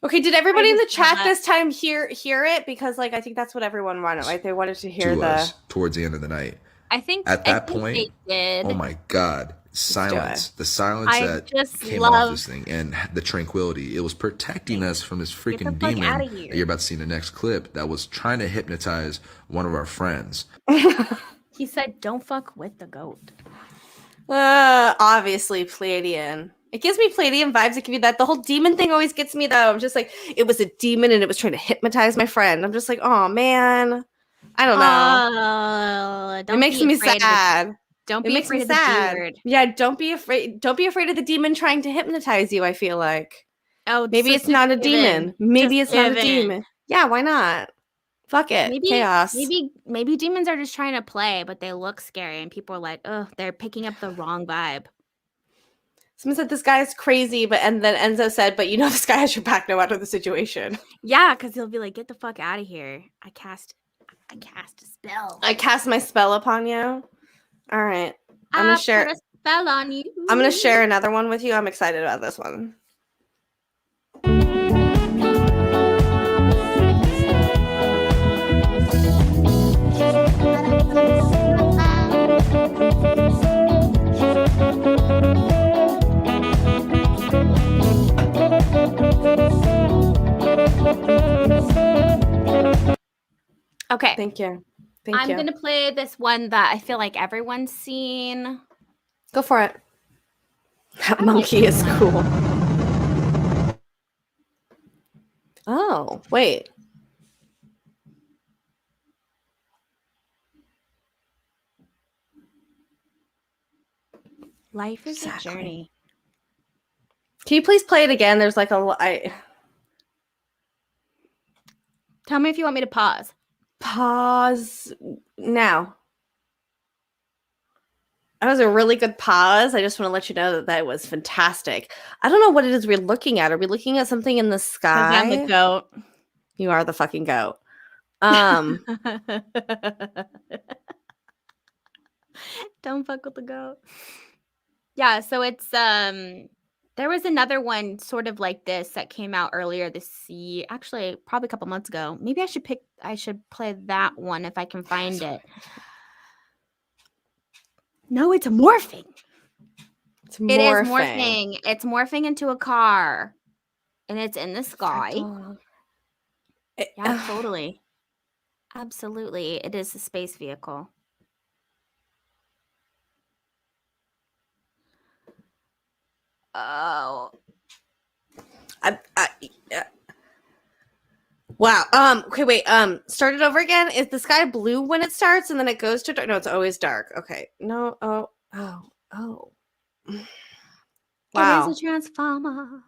Okay, did everybody in the just love chat it. this time hear it? Because like I think that's what everyone wanted, right? They wanted to hear To the. us towards the end of the night. I think At that I think point, they did. oh my God, silence. The silence I that just came off love- this thing and the tranquility. It was protecting us from this freaking the fuck demon outta that here. you're about to see in the next clip that was trying to hypnotize one of our friends. He said, "Don't fuck with the goat." Obviously Pleiadian. It gives me Pleiadian vibes. It can be that. The whole demon thing always gets me though. I'm just like, it was a demon and it was trying to hypnotize my friend. I'm just like, oh man. I don't know. It Don't makes be me afraid of the- sad. Don't It be makes afraid me of the sad. beard. Yeah, don't be afraid. Don't be afraid of the demon trying to hypnotize you, I feel like. Oh, Maybe so it's not a just give in. demon. Maybe Just it's not a give in. demon. Yeah, why not? Fuck it. Maybe Chaos. Maybe demons are just trying to play, but they look scary, and people are like, "Oh, they're picking up the wrong vibe." Someone said this guy's crazy, and then Enzo said, but you know this guy has your back no matter the situation. Yeah, because he'll be like, "Get the fuck out of here!" I cast a spell. I cast my spell upon you. All right. I'm I gonna share. put a spell on you. I'm gonna share another one with you. I'm excited about this one. Okay, Thank you. Thank I'm you. gonna play this one that I feel like everyone's seen. Go for it. That monkey is cool. Oh, wait. Life is Exactly. a journey. Can you please play it again? There's like a Tell me if you want me to pause. pause now. That was a really good pause. I just want to let you know that that was fantastic. I don't know what it is we're looking at. Are we looking at something in the 'Cause sky? I'm the goat. You are the fucking goat. Don't fuck with the goat. Yeah, so it's there was another one sort of like this that came out earlier this year. Actually, probably a couple months ago. Maybe I should play that one if I can find it. No, it's morphing. It's It is morphing. It's morphing into a car. And it's in the sky. Yeah, totally. Absolutely. It is a space vehicle. Oh. Wow. Okay, wait. Start it over again. Is the sky blue when it starts and then it goes to dark? No, it's always dark. Okay. No. Oh. Wow. It is a transformer.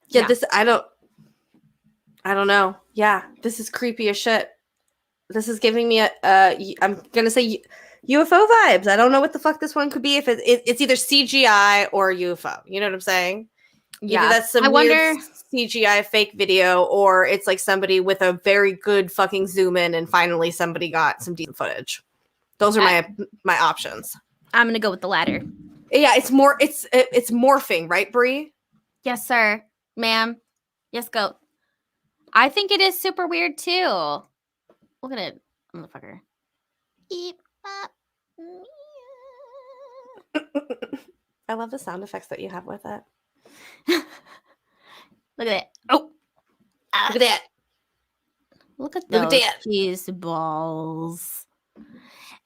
Yeah, this I don't know. Yeah, this is creepy as shit. This is giving me I'm gonna say UFO vibes. I don't know what the fuck this one could be. If it's either CGI or UFO. You know what I'm saying? Yeah. Either that's some I weird wonder CGI fake video, or it's like somebody with a very good fucking zoom in, and finally somebody got some decent footage. Those are my options. I'm gonna go with the latter. Yeah, it's morphing, right, Bree? Yes, sir. Ma'am. Yes, goat. I think it is super weird too. Look at it, motherfucker. Eep, up, I love the sound effects that you have with it. Look at it. Oh, look at that. Look at Look at those that. cheese balls.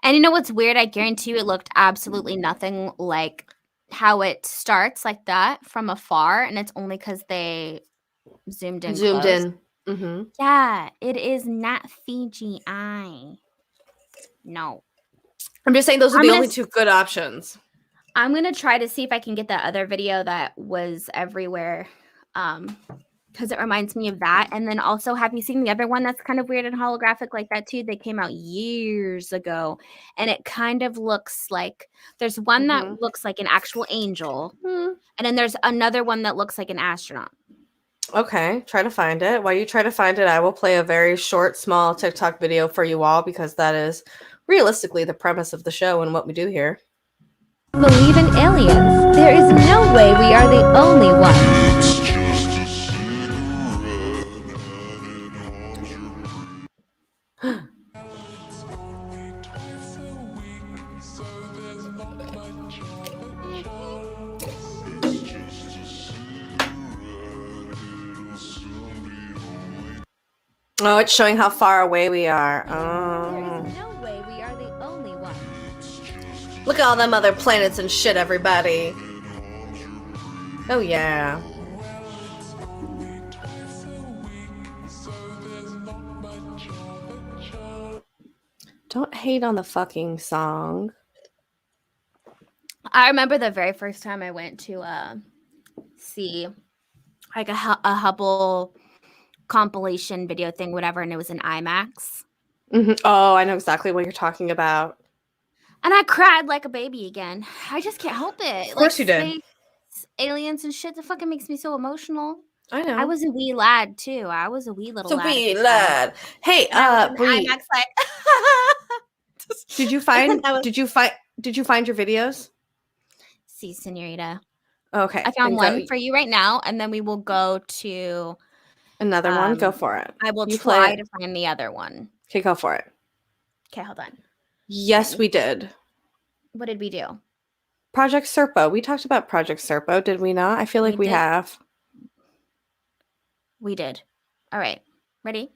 And you know what's weird? I guarantee you it looked absolutely nothing like how it starts like that from afar, and it's only because they zoomed in. Mm-hmm. Yeah, it is not CGI. No. I'm just saying those are the only two good options. I'm gonna try to see if I can get that other video that was everywhere. Because it reminds me of that. And then also, have you seen the other one that's kind of weird and holographic like that too? They came out years ago, and it kind of looks like there's one that looks like an actual angel, and then there's another one that looks like an astronaut. Okay, try to find it. While you try to find it, I will play a very short, small TikTok video for you all, because that is realistically the premise of the show and what we do here. Believe in aliens. There is no way we are the only ones. Oh, it's showing how far away we are. There is no way we are the only ones. Look at all them other planets and shit, everybody. Oh, yeah. Don't hate on the fucking song. I remember the very first time I went to see like a Hubble compilation video thing, whatever, and it was in IMAX. Oh, I know exactly what you're talking about. And I cried like a baby again. I just can't help it. Of course you did. Space, aliens and shit, that fucking makes me so emotional. I know. I was a wee lad too. I was a wee little It's a lad. wee lad. Hey, Bree. IMAX like Did you find your videos? See, senorita. Okay. I found one for you right now, and then we will go to another one. Go for it. I will try to find the other one. Okay, go for it. Okay, hold on. Yes, we did. What did we do? Project Serpo. We talked about Project Serpo, did we not? I feel like we have. We did. All right. Ready?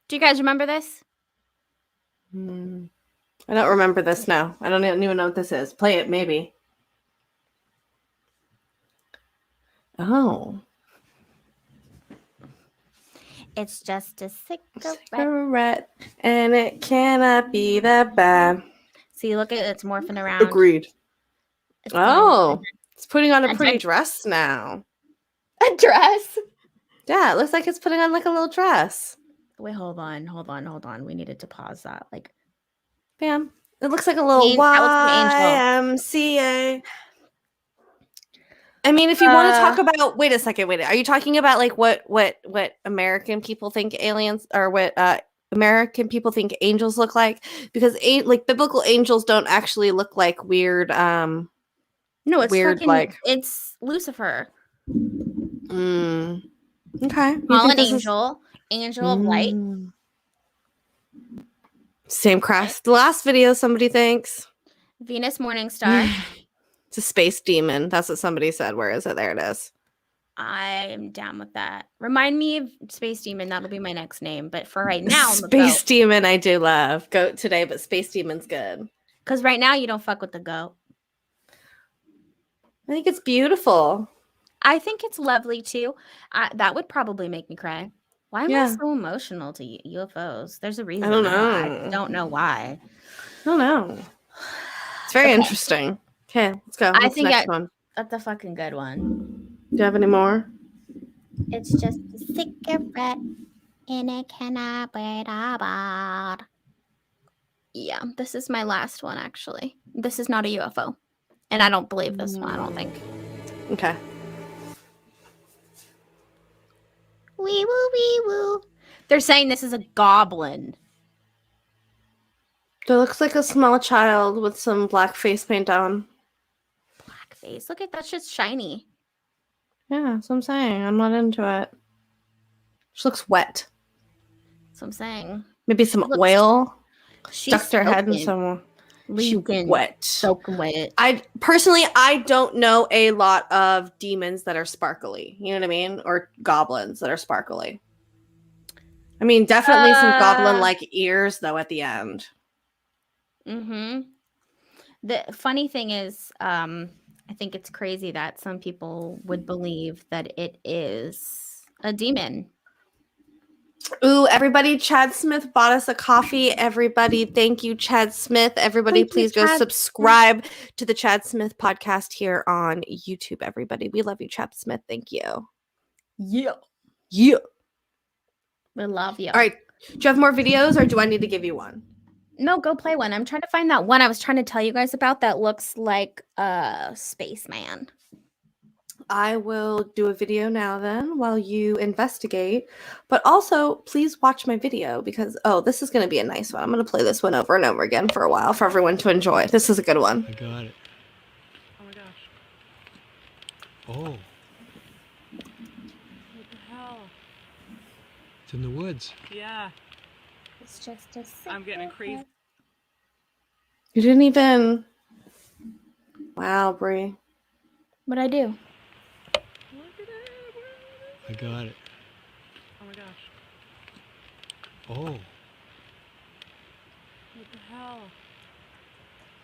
Do you guys remember this? I don't remember this now. I don't even know what this is. Play it, maybe. Oh. It's just a cigarette. Cigarette, and it cannot be that bad. See, look at it's morphing around. Agreed. It's Oh, it's putting on a I pretty think- dress now. a dress. Yeah, it looks like it's putting on like a little dress. Wait, hold on. We needed to pause that. Like, Bam. It looks like a little That was YMCA. I mean, if you want to talk about, wait a second, are you talking about like what American people think aliens or what American people think angels look like? Because like biblical angels don't actually look like weird. no, it's weird it's Lucifer. Okay. Fallen angel, angel of light. Same crest. The last video, somebody thinks Venus morning star. it's a space demon. That's what somebody said. Where is it? There it is. I'm down with that. Remind me of Space Demon. That'll be my next name. But for right now, I'm a Space goat. demon, I do love goat today, but space demon's good. Because right now you don't fuck with the goat. I think it's beautiful. I think it's lovely too. That would probably make me cry. Why am I so emotional to UFOs? There's a reason. I don't I know. don't know why. I don't know. It's very interesting. Okay, let's go. I What's the think next one? That's a fucking good one. Do you have any more? It's just a cigarette and it cannot be bad. Yeah, this is my last one actually. This is not a UFO. And I don't believe this one, I don't think. Okay. Wee woo wee woo. They're saying this is a goblin. It looks like a small child with some black face paint on. Black face. Look at that shit's shiny. Yeah, that's what I'm saying. I'm not into it. She looks wet. That's what I'm saying. Maybe some Looks- oil. She's Stuck their head in soaking. some Leaking. wet. Soaking wet. I don't know a lot of demons that are sparkly. You know what I mean? Or goblins that are sparkly. I mean, definitely some goblin-like ears though at the end. Mm-hmm. The funny thing is, I think it's crazy that some people would believe that it is a demon. Ooh, everybody, Chad Smith bought us a coffee. Everybody, thank you, Chad Smith. Everybody, Thank you, please go Chad subscribe to the Chad Smith podcast here on YouTube. Everybody, we love you, Chad Smith. Thank you. Yeah. Yeah. We love you. All right. Do you have more videos or do I need to give you one? No, go play one. I'm trying to find that one I was trying to tell you guys about that looks like a spaceman. I will do a video now then while you investigate. But also, please watch my video because, this is going to be a nice one. I'm going to play this one over and over again for a while for everyone to enjoy. This is a good one. I got it. Oh my gosh. Oh. What the hell? It's in the woods. Yeah, It's just a I'm getting crazy. You didn't even... Wow, Brie. What'd I do? I got it. Oh my gosh. Oh. What the hell?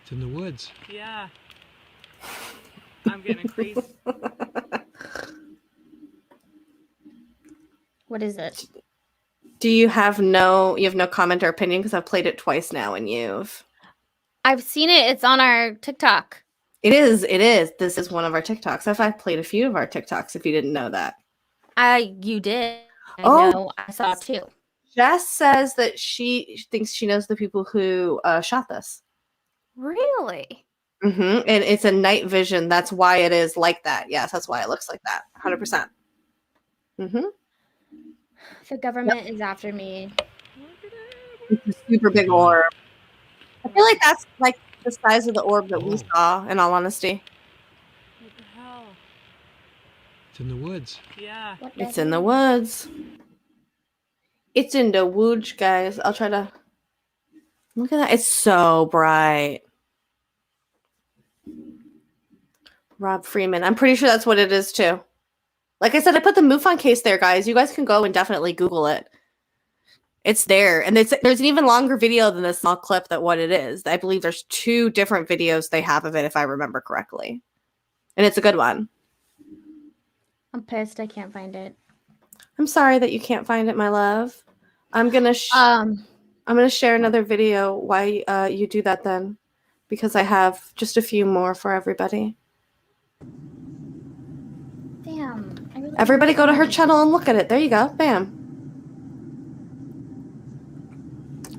It's in the woods. Yeah. I'm getting crazy. What is it? Do you have no comment or opinion because I've played it twice now and I've seen it. It's on our TikTok. It is. This is one of our TikToks. I've played a few of our TikToks if you didn't know that. You did. I Oh. know. I saw it too. Jess says that she thinks she knows the people who shot this. Really? And it's a night vision. That's why it is like that. Yes, that's why it looks like that. 100%. The government is after me. It's a super big orb. I feel like that's like the size of the orb that we saw, in all honesty. What the hell? It's in the woods. Yeah. It's in the woods. It's in the woods, guys. I'll try to... Look at that. It's so bright. Rob Freeman. I'm pretty sure that's what it is, too. Like I said, I put the MUFON case there, guys. You guys can go and definitely Google it. It's there. And there's an even longer video than this small clip that what it is. I believe there's 2 different videos they have of it, if I remember correctly. And it's a good one. I'm pissed I can't find it. I'm sorry that you can't find it, my love. I'm gonna share another video why you do that then, because I have just a few more for everybody. Damn. I really Everybody go to her channel and look at it. There you go. Bam.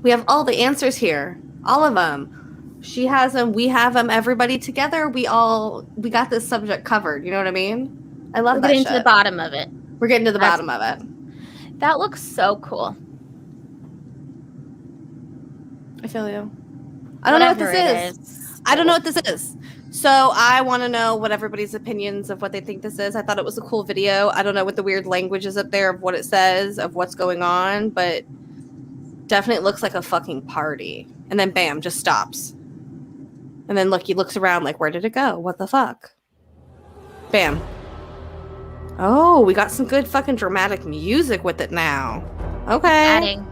We have all the answers here. All of them. She has them. We have them. Everybody together. We got this subject covered. You know what I mean? I love We're that getting shit. to the bottom of it. We're getting to the bottom of it. That looks so cool. I feel you. I don't know what Whatever this it is. I don't know what this is. So I want to know what everybody's opinions of what they think this is. I thought it was a cool video. I don't know what the weird language is up there of what it says, of what's going on, but definitely looks like a fucking party. And then bam, just stops. And then look, he looks around like, where did it go? What the fuck? Bam. Oh, we got some good fucking dramatic music with it now. Okay. Adding.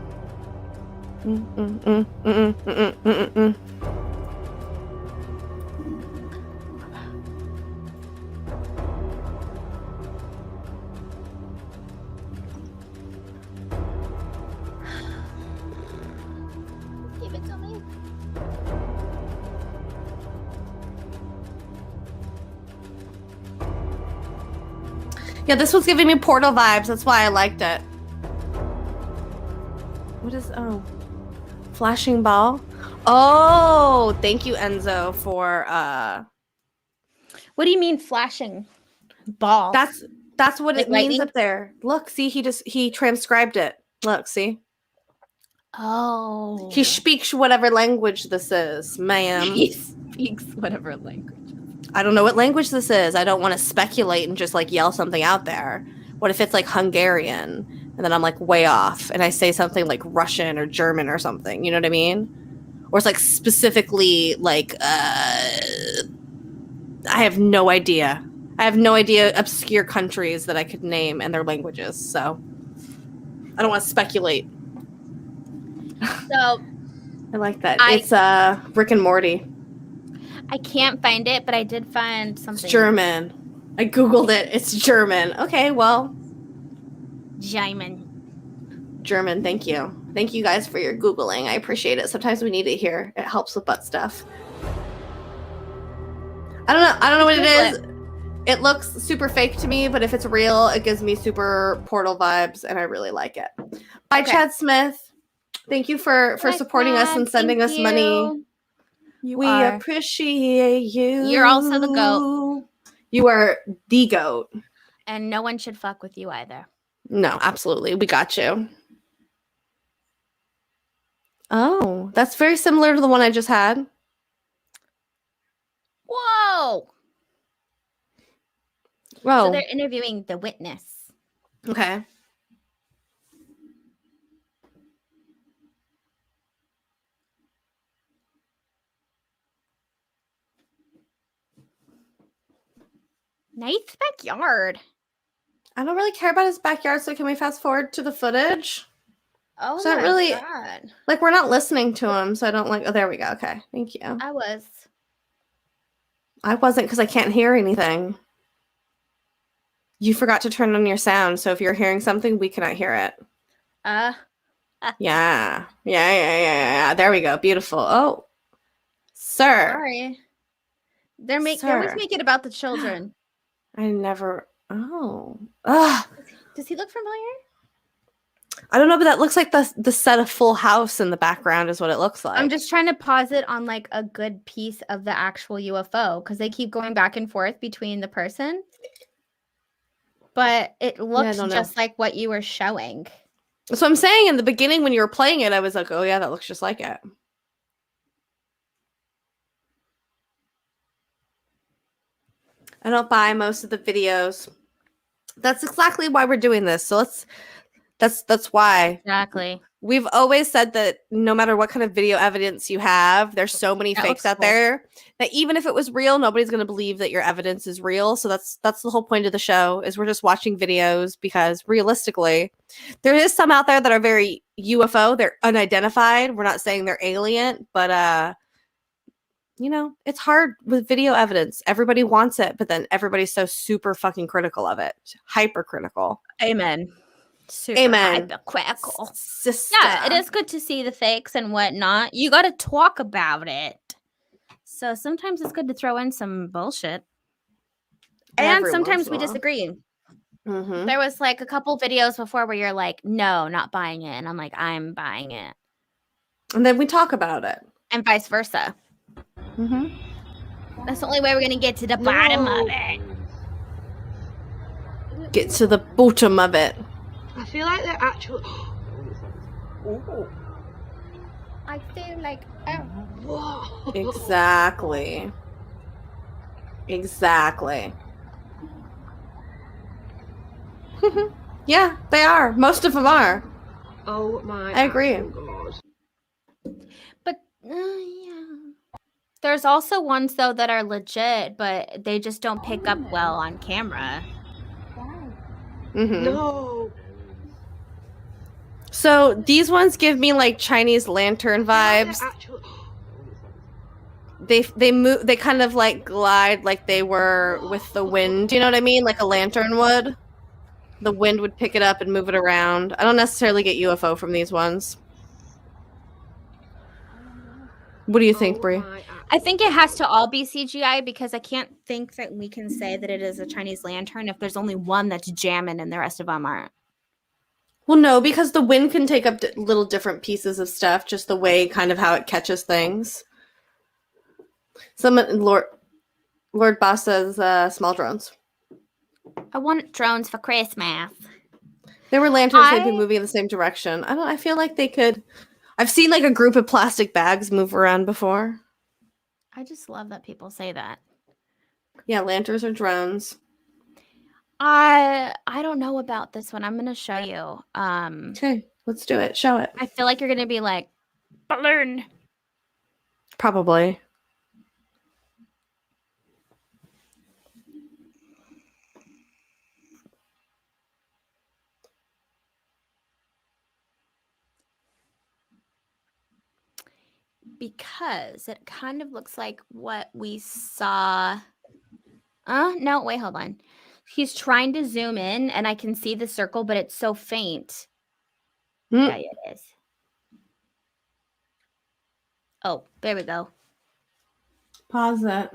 Give it to me. Yeah, this was giving me Portal vibes. That's why I liked it. What is flashing ball? Oh, thank you, Enzo, for What do you mean flashing ball? That's what Like it means lightning? up there. Look, see, he transcribed it. Look, see. Oh. He speaks whatever language this is, ma'am. He speaks whatever language. I don't know what language this is. I don't want to speculate and just like yell something out there. What if it's like Hungarian and then I'm like way off and I say something like Russian or German or something, you know what I mean? Or it's like specifically like I have no idea. I have no idea obscure countries that I could name and their languages. So I don't want to speculate. So I like that. It's Rick and Morty. I can't find it, but I did find something. It's German. I googled it. It's German. Okay, well, German. Thank you. Thank you guys for your googling. I appreciate it. Sometimes we need it here. It helps with butt stuff. I don't know what it is. It looks super fake to me, but if it's real, it gives me super Portal vibes, and I really like it. Bye, Okay. Chad Smith. Thank you for supporting us and sending us money. We are. appreciate you. You're also the goat. You are the goat. And no one should fuck with you either. No, absolutely. We got you. Oh, that's very similar to the one I just had. Whoa. Whoa. So they're interviewing the witness. Okay. Nice backyard. I don't really care about his backyard, so can we fast forward to the footage? Oh, So my really, God. like, we're not listening to him, so I don't like. Oh, there we go. Okay, thank you. I was. I wasn't because I can't hear anything. You forgot to turn on your sound, so if you're hearing something, we cannot hear it. Yeah. There we go. Beautiful. Oh, sir. Sorry. They always Sir. make it about the children. I never. Oh. Ugh. Does he look familiar? I don't know, but that looks like the set of Full House in the background is what it looks like. I'm just trying to pause it on like a good piece of the actual UFO because they keep going back and forth between the person. But it looks don't know. just like what you were showing. So I'm saying in the beginning when you were playing it, I was like, oh yeah, that looks just like it. I don't buy most of the videos. That's exactly why we're doing this. So that's why. Exactly. We've always said that no matter what kind of video evidence you have, there's so many That fakes looks out cool. there that even if it was real, nobody's going to believe that your evidence is real. So that's the whole point of the show is we're just watching videos because realistically, there is some out there that are very UFO. They're unidentified. We're not saying they're alien, but you know, it's hard with video evidence. Everybody wants it, but then everybody's so super fucking critical of it. Hypercritical. Amen. Super Amen. hypercritical. Sister. Yeah, it is good to see the fakes and whatnot. You got to talk about it. So sometimes it's good to throw in some bullshit. And Every sometimes once in we a while. disagree. Mhm. There was like a couple videos before where you're like, no, not buying it. And I'm like, I'm buying it. And then we talk about it. And vice versa. Mm-hmm. That's the only way we're going to get to the bottom of it. Get to the bottom of it. I feel like they're actually. I feel like. Whoa. Exactly. Exactly. Yeah, they are. Most of them are. Oh my. I agree. God. But yeah. There's also ones though that are legit, but they just don't pick up well on camera. Mm-hmm. No. So these ones give me like Chinese lantern vibes. They move. They kind of like glide like they were with the wind. You know what I mean? Like a lantern would. The wind would pick it up and move it around. I don't necessarily get UFO from these ones. What do you think, Brie? I think it has to all be CGI because I can't think that we can say that it is a Chinese lantern if there's only one that's jamming and the rest of them aren't. Well, no, because the wind can take up little different pieces of stuff, just the way kind of how it catches things. Lord Boss says small drones. I want drones for Christmas. There were lanterns maybe moving in the same direction. I feel like they could. I've seen like a group of plastic bags move around before. I just love that people say that. Yeah, lanterns or drones. I don't know about this one. I'm gonna show you. Okay, let's do it. Show it. I feel like you're gonna be like, balloon. Probably. Because it kind of looks like what we saw. No, wait, hold on. He's trying to zoom in and I can see the circle, but it's so faint. Yeah, it is. Oh, there we go. Pause it.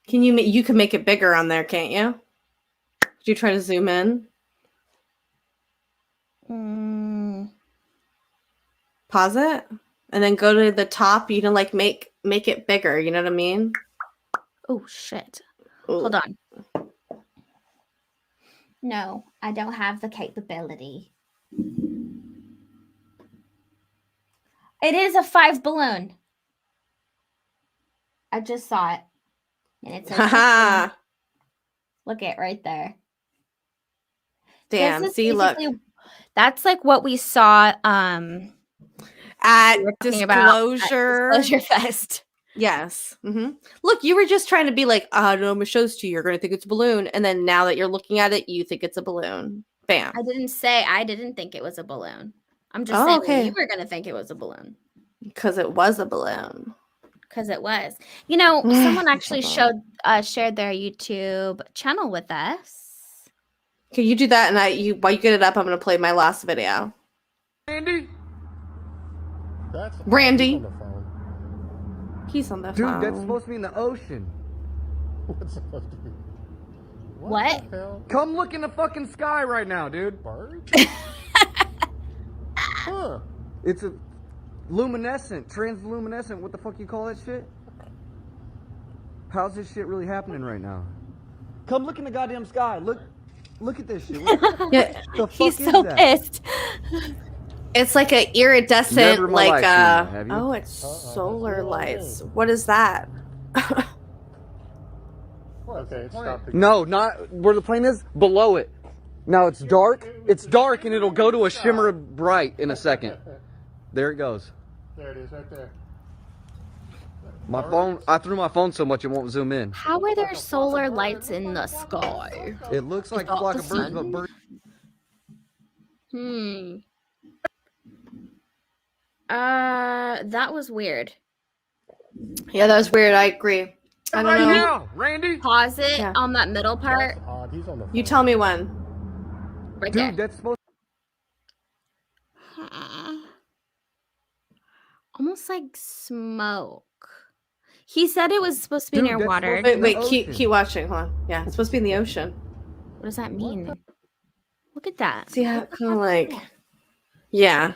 Can you can make it bigger on there, can't you? Did you try to zoom in? Pause it and then go to the top. You can like make it bigger. You know what I mean? Oh shit. Ooh. Hold on. No, I don't have the capability. It is a 5 balloon. I just saw it. And it's a look at right there. Damn, see, look. That's like what we saw at Disclosure Fest. Yes. Mm-hmm. Look, you were just trying to be like, no, I'm gonna show this to you. You're gonna think it's a balloon, and then now that you're looking at it, you think it's a balloon. Bam. I didn't say I didn't think it was a balloon. I'm just saying that you were gonna think it was a balloon. Because it was a balloon. Because it was. You know, someone actually shared their YouTube channel with us. Can you do that? And while you get it up, I'm gonna play my last video. Randy. Randy. He's on the Dude, phone. that's supposed to be in the ocean. What's supposed to be? What? Come look in the fucking sky right now, dude. Bird? Huh. It's a luminescent, transluminescent. What the fuck you call that shit? How's this shit really happening right now? Come look in the goddamn sky. Look at this shit. Yeah, the fuck he's is so that? pissed. It's like a iridescent, Never in my like life seen that, have you? oh, it's solar lights. What is that? Okay, stop. No, not where the plane is. Below it. Now it's dark. It's dark, and it'll go to a shimmer of bright in a second. There it goes. There it is, right there. My phone. I threw my phone so much it won't zoom in. How are there solar lights in the sky? It looks like a flock of birds, but birds. That was weird. Yeah, that was weird. I agree. I don't know. Randy. Pause it on that middle part. You tell me when. Right there. Dude, that's supposed. Almost like smoke. He said it was supposed to be near water. Wait, keep watching. Hold on. Yeah, it's supposed to be in the ocean. What does that mean? Look at that. See how kind of like, yeah.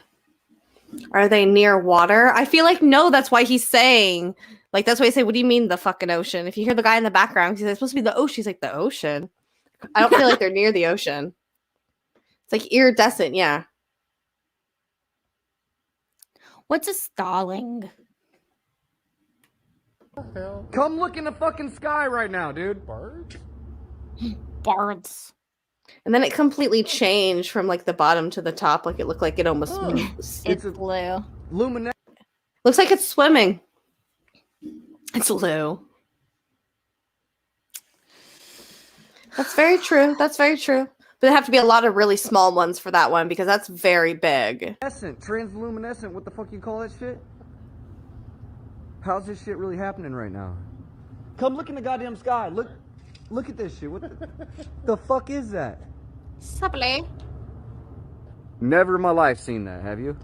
Are they near water? I feel like no. That's why he's saying, like, that's why I say, what do you mean the fucking ocean? If you hear the guy in the background, he's like, it's supposed to be the ocean. He's like, the ocean. I don't feel like they're near the ocean. It's like iridescent. Yeah. What's a stalling? Come look in the fucking sky right now, dude. Birds? Birds. And then it completely changed from like the bottom to the top. Like it looked like it almost It's blue. Luminescent. looks like it's swimming. It's Lou. That's very true. That's very true. But there have to be a lot of really small ones for that one because that's very big. Transluminescent. What the fuck you call that shit? How's this shit really happening right now? Come look in the goddamn sky. Look at this shit. What the fuck is that? Supply. Never in my life seen that. Have you?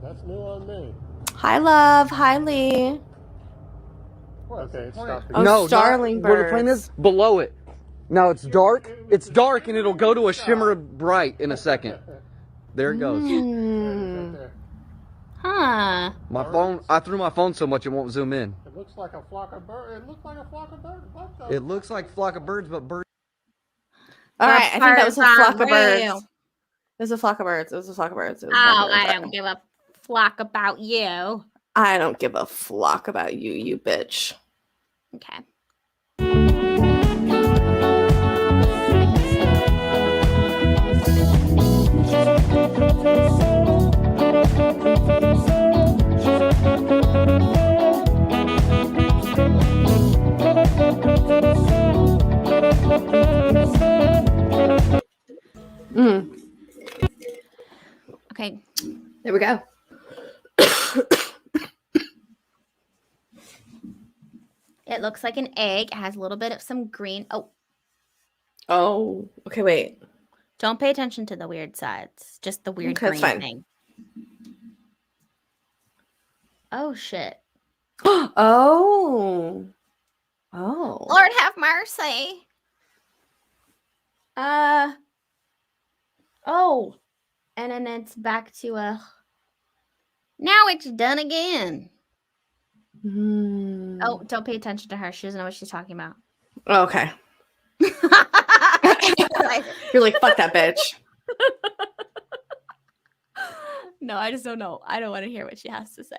That's new on me. Hi, love. Hi, Lee. Okay, it stopped. Oh, no, starling where the plane birds. is below it. Now it's dark. It's dark, and it'll go to a shimmer bright in a second. There it goes. Huh. My phone. I threw my phone so much it won't zoom in. It looks like a flock of birds. It looks like a flock of birds. What the? It looks like flock of birds, but birds. All right, I think that was a flock of birds. Real. It was a flock of birds. It was a flock of birds. Oh, I don't give a flock about you. I don't give a flock about you, you bitch. Okay. Okay. There we go. It looks like an egg. It has a little bit of some green. Oh, okay, wait. Don't pay attention to the weird sides. Just the weird Okay, that's green fine. thing. Oh, shit. Oh. Oh. Lord have mercy. Oh. And then it's back to a... Now it's done again. Oh, don't pay attention to her. She doesn't know what she's talking about. Okay. You're like, fuck that bitch. No, I just don't know. I don't want to hear what she has to say.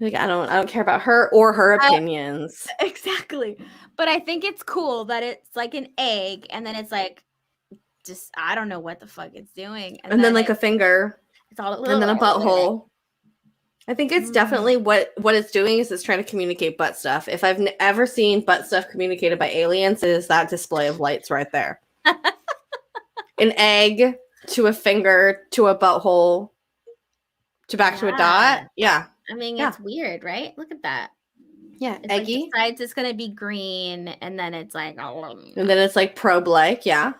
Like, I don't care about her or her opinions. Exactly. But I think it's cool that it's like an egg and then it's like just I don't know what the fuck it's doing. And then like a finger. It's all and then a butthole. I think it's definitely what it's doing is it's trying to communicate butt stuff. If I've ever seen butt stuff communicated by aliens, it is that display of lights right there. An egg to a finger to a butthole to back to a dot. Yeah. I mean, Yeah. it's weird, right? Look at that. Yeah, It's eggy. like decides it's gonna be green, and then it's like, And then it's like probe-like, yeah.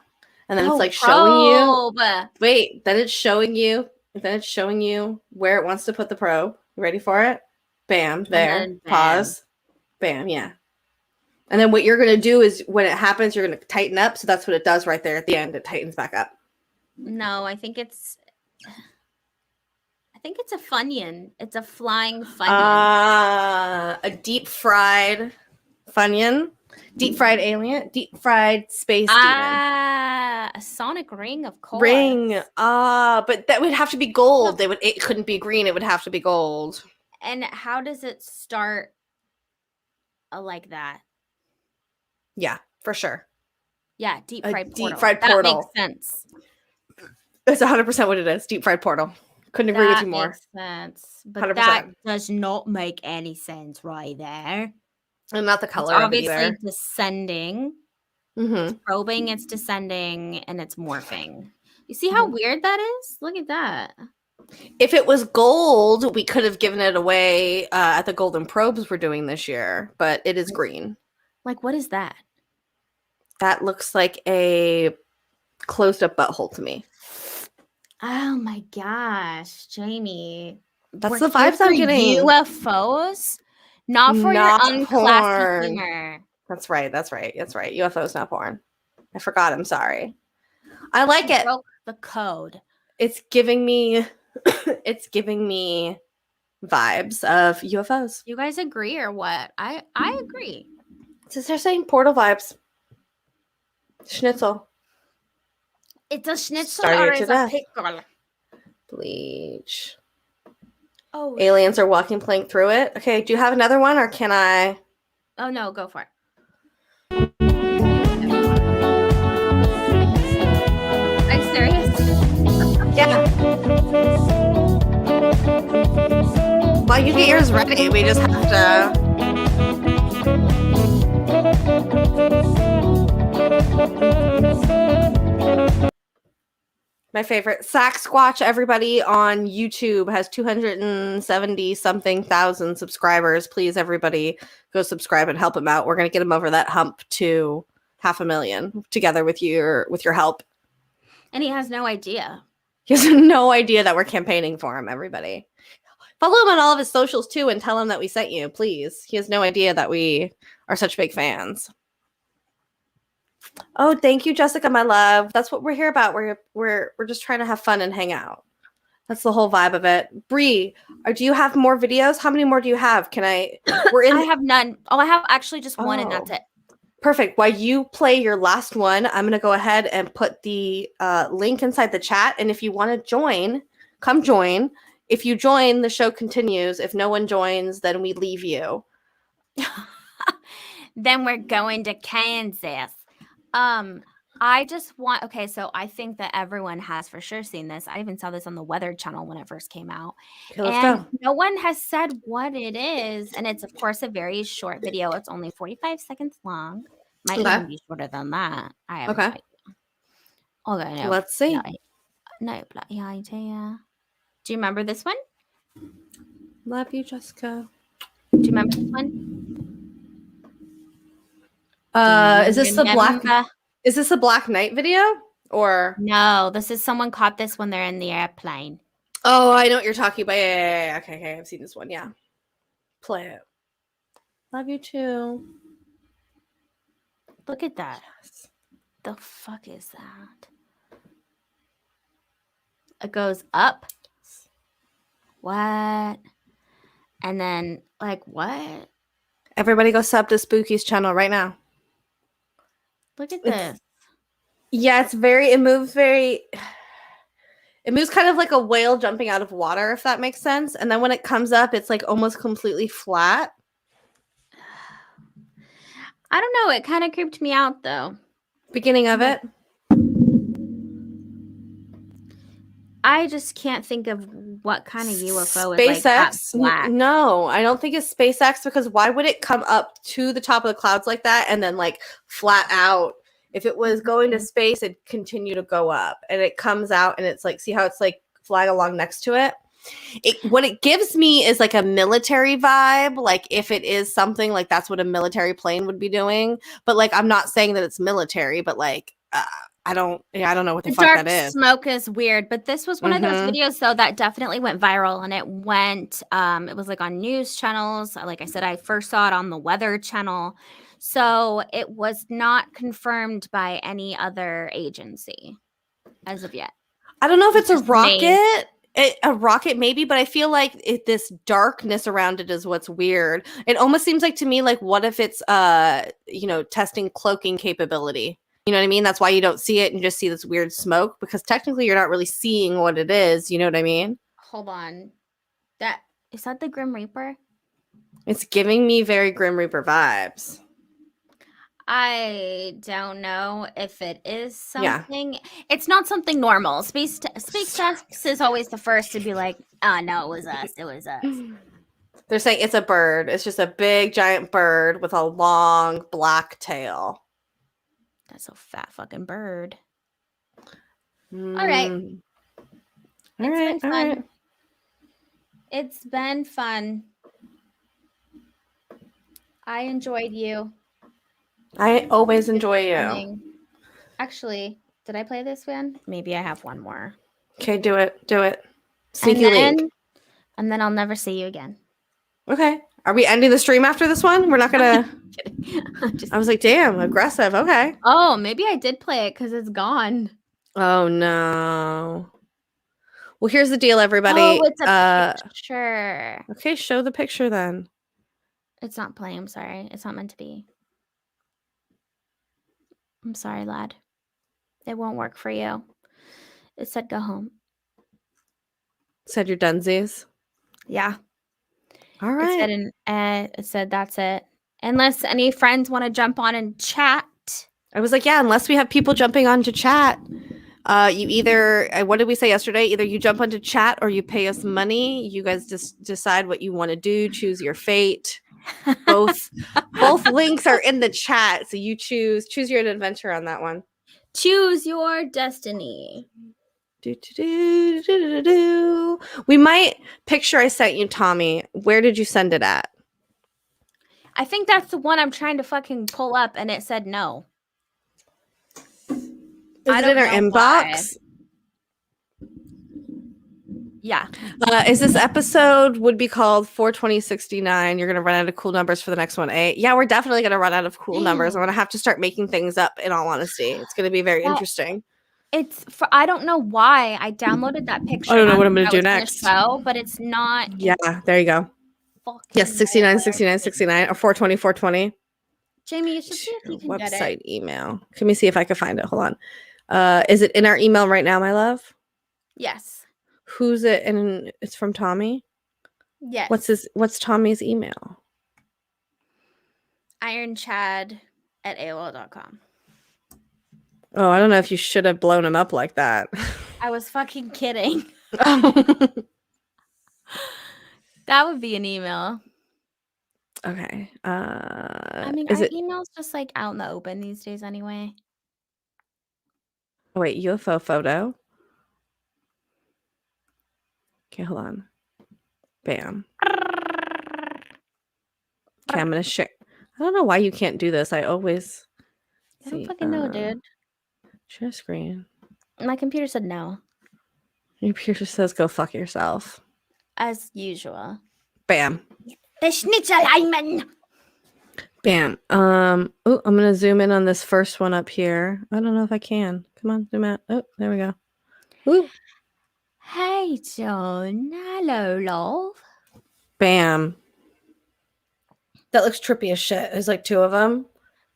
And then Oh, it's like showing you. probe. Wait, then it's showing you. Then it's showing you where it wants to put the probe. You ready for it? Bam, there. then bam. Pause. Bam, yeah. And then what you're gonna do is when it happens, you're gonna tighten up. So that's what it does right there at the end. It tightens back up. No, I think it's a Funyun. It's a flying Funyun. A deep fried Funyun, deep fried alien, deep fried space demon. A sonic ring, of course. Ring. But that would have to be gold. It couldn't be green. It would have to be gold. And how does it start like that? Yeah, for sure. Yeah, deep A fried portal. deep fried That portal. makes sense. That's 100% what it is. Deep fried portal. Couldn't agree with you more. Makes sense. But 100%. that does not make any sense right there. And not the color It's of it obviously either. descending. Mm-hmm. It's probing, it's descending, and it's morphing. You see how weird that is? Look at that. If it was gold, we could have given it away at the Golden Probes we're doing this year, but it is green. Like, what is that? That looks like a closed up butthole to me. Oh my gosh, Jamie. That's We're the here vibes I'm for getting. UFOs, not for Not your unclassy porn. humor. That's right. UFOs, not porn. I forgot. I'm sorry. I like it. Broke the code. It's giving me it's giving me vibes of UFOs. You guys agree or what? I agree. Since they're saying portal vibes. Schnitzel. It's a schnitzel Started or to it's a death. pickle. Bleach. Oh, Aliens are walking plank through it. Okay, do you have another one or can I? oh no, go for it. Are you serious? Yeah. While you get yours ready, we just have to. My favorite Sasquatch, everybody on YouTube has 270 something thousand subscribers. Please, everybody, go subscribe and help him out. We're gonna get him over that hump to 500,000 together with your help. And he has no idea. He has no idea that we're campaigning for him. Everybody, follow him on all of his socials too, and tell him that we sent you. Please, he has no idea that we are such big fans. Oh, thank you, Jessica, my love. That's what we're here about. We're just trying to have fun and hang out. That's the whole vibe of it. Bree, do you have more videos? How many more do you have? Can I? We're in. I have none. Oh, I have actually just one, and that's Oh. it. Perfect. While you play your last one, I'm going to go ahead and put the link inside the chat. And if you want to join, come join. If you join, the show continues. If no one joins, then we leave you. Then we're going to Kansas. I just want, okay, so I think that everyone has for sure seen this. I even saw this on the Weather Channel when it first came out. Okay, let's And go. no one has said what it is. And it's, of course, a very short video. It's only 45 seconds long. Might Okay. even be shorter than that. I have Okay. no idea. Okay, no. Let's see. No idea. Do you remember this one? Love you, Jessica. Do you remember this one? Is this the black? Remember? Is this a Black Knight video or? No, this is someone caught this when they're in the airplane. Oh, I know what you're talking about. Yeah. Okay, I've seen this one. Yeah, play it. Love you too. Look at that. The fuck is that? It goes up. What? And then, like, what? Everybody go sub to Spooky's channel right now. Look at It's- this. Yeah, it moves kind of like a whale jumping out of water, if that makes sense. And then when it comes up, it's like almost completely flat. I don't know. It kind of creeped me out, though. Beginning of it. I just can't think of what kind of UFO is like that SpaceX. black. No, I don't think it's SpaceX because why would it come up to the top of the clouds like that and then like flat out? If it was going to space, it'd continue to go up, and it comes out and it's like, see how it's like flying along next to it? What it gives me is like a military vibe. Like if it is something like that's what a military plane would be doing. But like I'm not saying that it's military, but like I don't know what the fuck Dark that is. smoke is weird, but this was one of those Mhm. videos though that definitely went viral, and it was like on news channels. Like I said, I first saw it on the Weather Channel, so it was not confirmed by any other agency as of yet. I don't know if it's a just made. rocket. A rocket maybe, but I feel like this darkness around it is what's weird. It almost seems like to me like what if it's testing cloaking capability. You know what I mean? That's why you don't see it and just see this weird smoke because technically you're not really seeing what it is. You know what I mean? Hold on, is that the Grim Reaper? It's giving me very Grim Reaper vibes. I don't know if it is Yeah. something. It's not something normal. SpaceX is always the first to be like, "Oh no, it was us. It was us." They're saying it's a bird. It's just a big giant bird with a long black tail. That's a fat fucking bird. All right. All It's right. been All fun. right. It's been fun. I enjoyed you. I always enjoy you. Coming. Actually, did I play this one? Maybe I have one more. Okay, do it. Do it. Sneaky link. And then I'll never see you again. Okay. Are we ending the stream after this one? We're not gonna. I was like, damn, aggressive. Okay. Oh, maybe I did play it because it's gone. Oh no. Well, here's the deal, everybody. Oh, it's a picture. Okay, show the picture then. It's not playing. I'm sorry. It's not meant to be. I'm sorry, lad. It won't work for you. It said go home. Said your dunsies. Yeah. All right. It said that's it. Unless any friends want to jump on and chat. I was like, yeah, unless we have people jumping on to chat. You either, what did we say yesterday? Either you jump onto chat or you pay us money. You guys just decide what you want to do. Choose your fate. Both links are in the chat, so you choose your adventure on that one. Choose your destiny. We might picture I sent you, Tommy. Where did you send it at? I think that's the one I'm trying to fucking pull up, and it said no. Is it in our inbox? Yeah. Is this episode would be called 42069? You're gonna run out of cool numbers for the next one, eh? Yeah, we're definitely gonna run out of cool numbers. I'm gonna have to start making things up. In all honesty, it's gonna be very interesting. It's for I don't know why I downloaded that picture. I don't know what I'm gonna do next. But it's not. Yeah, there you go. Yes, 69, 69, 69, or 420, 420. Jamie, you should see if you can get Website it. email. Let me see if I can find it. Hold on. Is it in our email right now, my love? Yes. Who's it? And it's from Tommy. Yes. What's Tommy's email? ironchad@aol.com. Oh, I don't know if you should have blown him up like that. I was fucking kidding. That would be an email. Okay. I mean, is our it? email's just like out in the open these days anyway. Oh, wait, UFO photo. Okay, hold on. Bam. Okay, I'm gonna share. I don't know why you can't do this. I always. I don't fucking know, dude. Share screen. My computer said no. Your computer says go fuck yourself. As usual. Bam. The Schnitzeleinen. Bam. Oh, I'm gonna zoom in on this first one up here. I don't know if I can. Come on, zoom out. Oh, there we go. Ooh. Hey, John. Hello, love. Bam. That looks trippy as shit. There's like two of them.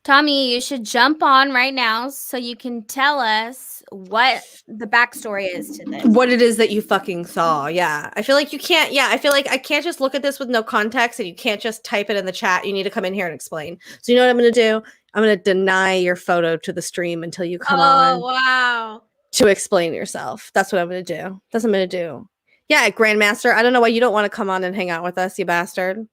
Tommy, you should jump on right now so you can tell us what the backstory is to this. What it is that you fucking saw. Yeah. I feel like you can't. Yeah. I feel like I can't just look at this with no context and you can't just type it in the chat. You need to come in here and explain. So you know what I'm going to do? I'm going to deny your photo to the stream until you come on. Oh, wow. To explain yourself. That's what I'm going to do. That's what I'm going to do. Yeah, Grandmaster. I don't know why you don't want to come on and hang out with us, you bastard.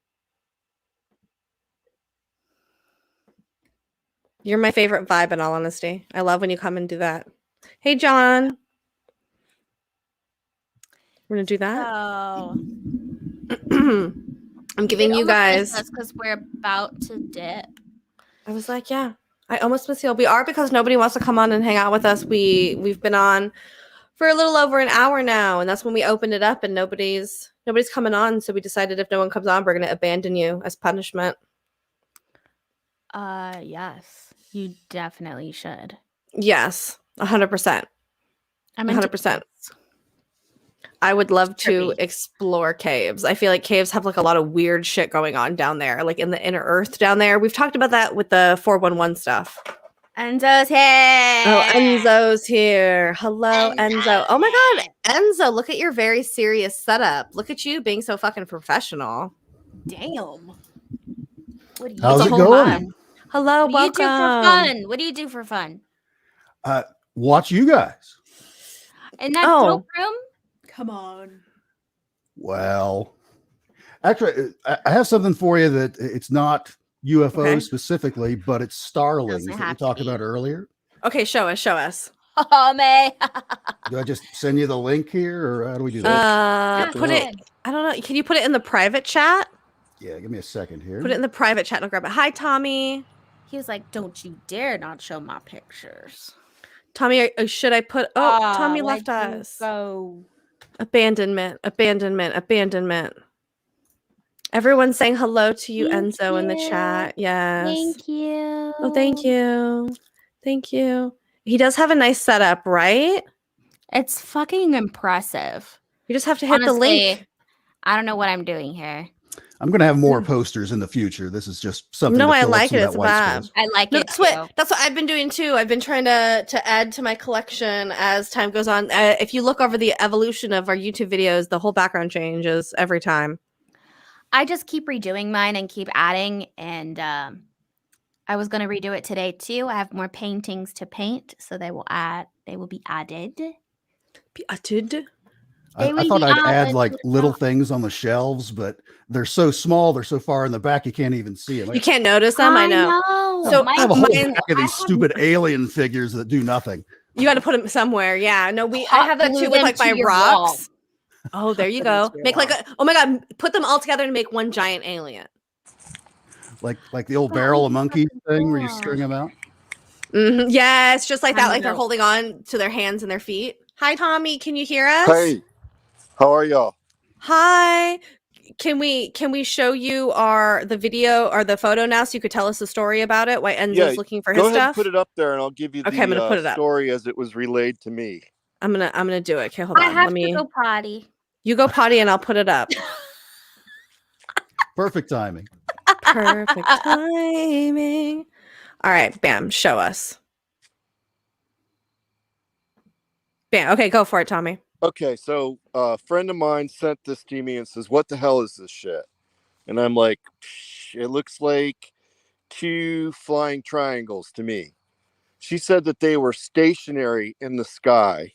You're my favorite vibe, in all honesty. I love when you come and do that. Hey, John. We're going to do that. Oh. I'm giving you guys. That's because we're about to dip. I was like, yeah. I almost miss you. We are because nobody wants to come on and hang out with us. We've been on for a little over an hour now, and that's when we opened it up, and nobody's coming on. So we decided if no one comes on, we're going to abandon you as punishment. Yes, you definitely should. Yes, 100%. I'm 100%. I would love to explore caves. I feel like caves have like a lot of weird shit going on down there, like in the inner earth down there. We've talked about that with the 411 stuff. Enzo's here. Oh, Enzo's here. Hello, Enzo. Oh my God, Enzo, look at your very serious setup. Look at you being so fucking professional. Damn. What do you How's it do? going? Hello, What do you do for welcome. fun? What do you do for fun? Watch you guys. In that dope room? Come on. Well, actually, I have something for you that it's not UFO Okay. specifically, but it's starlings Doesn't that we have to talked be. about earlier. Okay, show us. Oh, man. Do I just send you the link here, or how do we do that? Put I don't know. Can you put it in the private chat? Yeah, give me a second here. Put it in the private chat and I'll grab it. Hi, Tommy. He was like, "Don't you dare not show my pictures." Tommy, should I put? Oh, Tommy left why'd you us. go? Abandonment. Everyone's saying hello to you, Thank Enzo, in the you. chat. Yes. Thank you. Oh, thank you. Thank you. He does have a nice setup, right? It's fucking impressive. You just have to hit the link. Honestly, I don't know what I'm doing here. I'm going to have more posters in the future. This is just something. No, to I fill up like some it. of It's that a white vibe. space. I like No, it that's what I've been doing too. I've been trying to add to my collection as time goes on. If you look over the evolution of our YouTube videos, the whole background changes every time. I just keep redoing mine and keep adding, and I was gonna redo it today too. I have more paintings to paint, so they will be added. I thought I'd add like little things on the shelves, but they're so small, they're so far in the back, you can't even see them. You can't notice them. I know. So I have a whole pack of these stupid alien figures that do nothing. You got to put them somewhere. Yeah. No, I have that glue too with them like to my your rocks. Oh, there you go. Make like a. Oh my god! Put them all together and make one giant alien. Like the old barrel of monkey thing where you string them out. Mm-hmm. Yes, just like that. Like they're holding on to their hands and their feet. Hi, Tommy. Can you hear us? Hey, how are y'all? Hi. Can we show you the video or the photo now so you could tell us the story about it? Why Enzo's looking for his go ahead stuff? and put it up there, and I'll give you Okay, I'm gonna put it up. story as it was relayed to me. I'm gonna do it. Okay, hold on. I have to go potty. You go potty, and I'll put it up. Perfect timing. Perfect timing. All right, bam. Show us. Bam. Okay, go for it, Tommy. Okay, so a friend of mine sent this to me and says, "What the hell is this shit?" And I'm like, "It looks like 2 flying triangles to me." She said that they were stationary in the sky,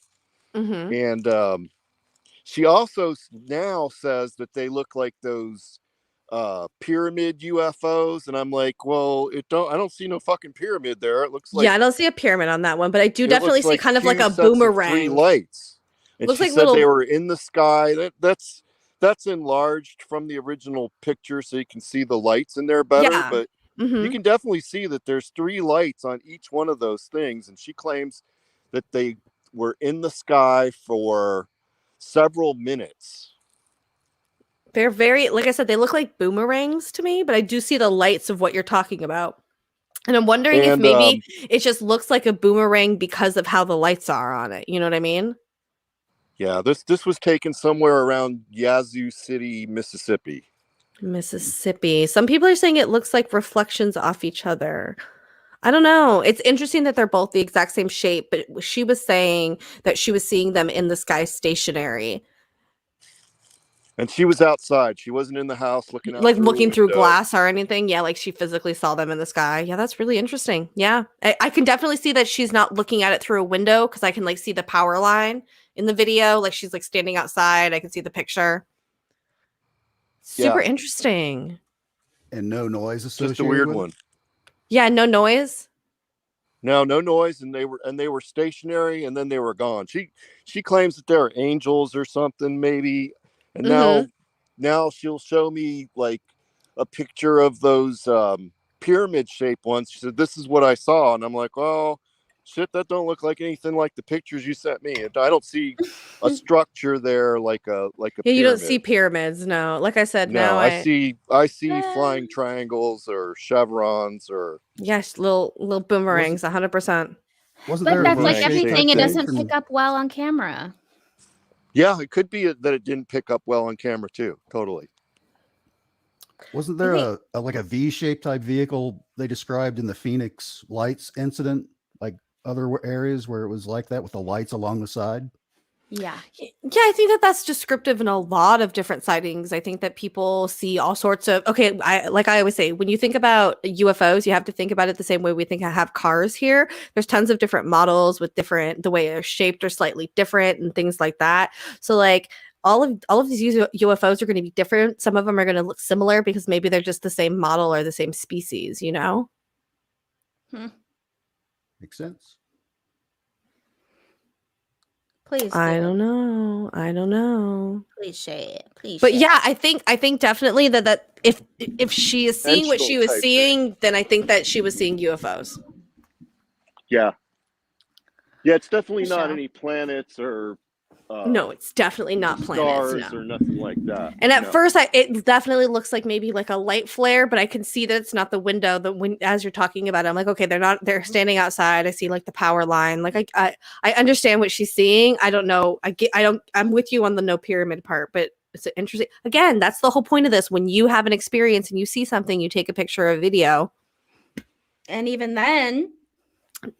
and she also now says that they look like those pyramid UFOs, and I'm like, well, I don't see no fucking pyramid there. It looks like, I don't see a pyramid on that one, but I do definitely see kind of like a 2 sets of 3 boomerang. lights. And Looks she like said little. they were in the sky. That's enlarged from the original picture, so you can see the lights in there better. Yeah. But you can definitely see that there's 3 lights on each one of those things, and she claims that they were in the sky for several minutes. They're very, like I said, they look like boomerangs to me, but I do see the lights of what you're talking about. And I'm wondering if maybe it just looks like a boomerang because of how the lights are on it. You know what I mean? Yeah, this was taken somewhere around Yazoo City, Mississippi. Mississippi. Some people are saying it looks like reflections off each other. I don't know. It's interesting that they're both the exact same shape, but she was saying that she was seeing them in the sky stationary. And she was outside. She wasn't in the house looking out. Like through looking a through window. glass or anything. Yeah, like she physically saw them in the sky. Yeah, that's really interesting. Yeah. I can definitely see that she's not looking at it through a window because I can like see the power line in the video. Like she's like standing outside. I can see the picture. Super interesting. And no noise associated. Just a weird with it? one. Yeah, no noise. No noise, and they were stationary, and then they were gone. She claims that they're angels or something, maybe. And now she'll show me like a picture of those pyramid shaped ones. She said, "This is what I saw," and I'm like, "Oh, shit, that don't look like anything like the pictures you sent me. I don't see a structure there like a Yeah, pyramid. you don't see pyramids. No, like I said, No, now I see flying triangles or chevrons or yes, little boomerangs, 100%. Wasn't But there that's a like V-shaped everything; it thing doesn't from- pick up well on camera. yeah, it could be that it didn't pick up well on camera too. Totally. Wasn't there a like a V-shaped type vehicle they described in the Phoenix Lights incident, like other areas where it was like that with the lights along the side? Yeah. Yeah, I think that's descriptive in a lot of different sightings. I think that people see all sorts of I always say, when you think about UFOs, you have to think about it the same way we think I have cars here. There's tons of different models with the way they're shaped are slightly different and things like that. So like all of these UFOs are going to be different. Some of them are going to look similar because maybe they're just the same model or the same species, you know? Makes sense. Please. I do. don't know. I don't know. Please share it. Please. But share yeah, I think definitely that if she is seeing what she was Dimensional type seeing, then I think that she was seeing UFOs. Yeah. Yeah, it's definitely not Michelle. any planets or No, it's definitely not planets. stars No. or nothing like that. And at No. first, it definitely looks like maybe like a light flare, but I can see that it's not the window. As you're talking about it, I'm like, okay, they're not. They're standing outside. I see like the power line. Like I understand what she's seeing. I don't know. I'm with you on the no pyramid part, but it's interesting. Again, that's the whole point of this. When you have an experience and you see something, you take a picture or a video. And even then,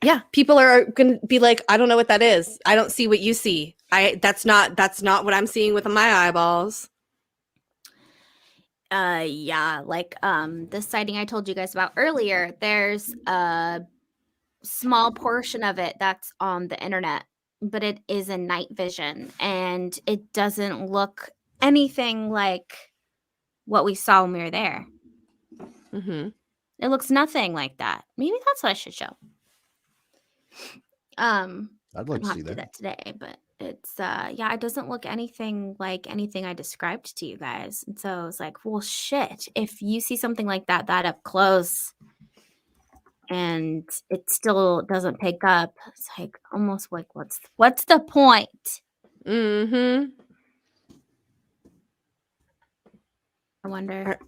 yeah, people are going to be like, I don't know what that is. I don't see what you see. That's not what I'm seeing with my eyeballs. yeah, like this sighting I told you guys about earlier, there's a small portion of it that's on the internet, but it is in night vision and it doesn't look anything like what we saw when we were there. Mm-hmm. It looks nothing like that. Maybe that's what I should show. I'd like to I'll see have to do that. that today, but it's yeah, it doesn't look anything like anything I described to you guys. And so I was like, well shit, if you see something like that up close and it still doesn't pick up, it's like almost like what's the point? Mm-hmm. I wonder.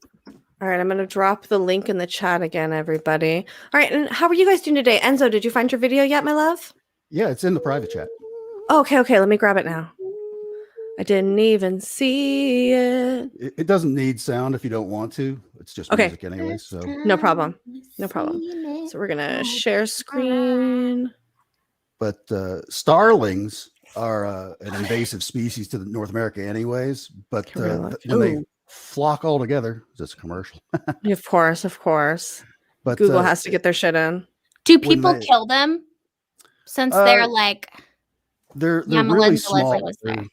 All right, I'm going to drop the link in the chat again, everybody. All right, and how are you guys doing today? Enzo, did you find your video yet, my love? Yeah, it's in the private chat. Oh, okay, let me grab it now. I didn't even see it. It doesn't need sound if you don't want to. It's just Okay. music anyway. So No problem. No problem. So we're going to share screen. but starlings are an invasive species to North America anyways, but when they Ooh. flock all together, is this a commercial? Of course. But Google has to get their shit in. Do when people they- kill them since they're like they're Yeah, really Melinda small. was there.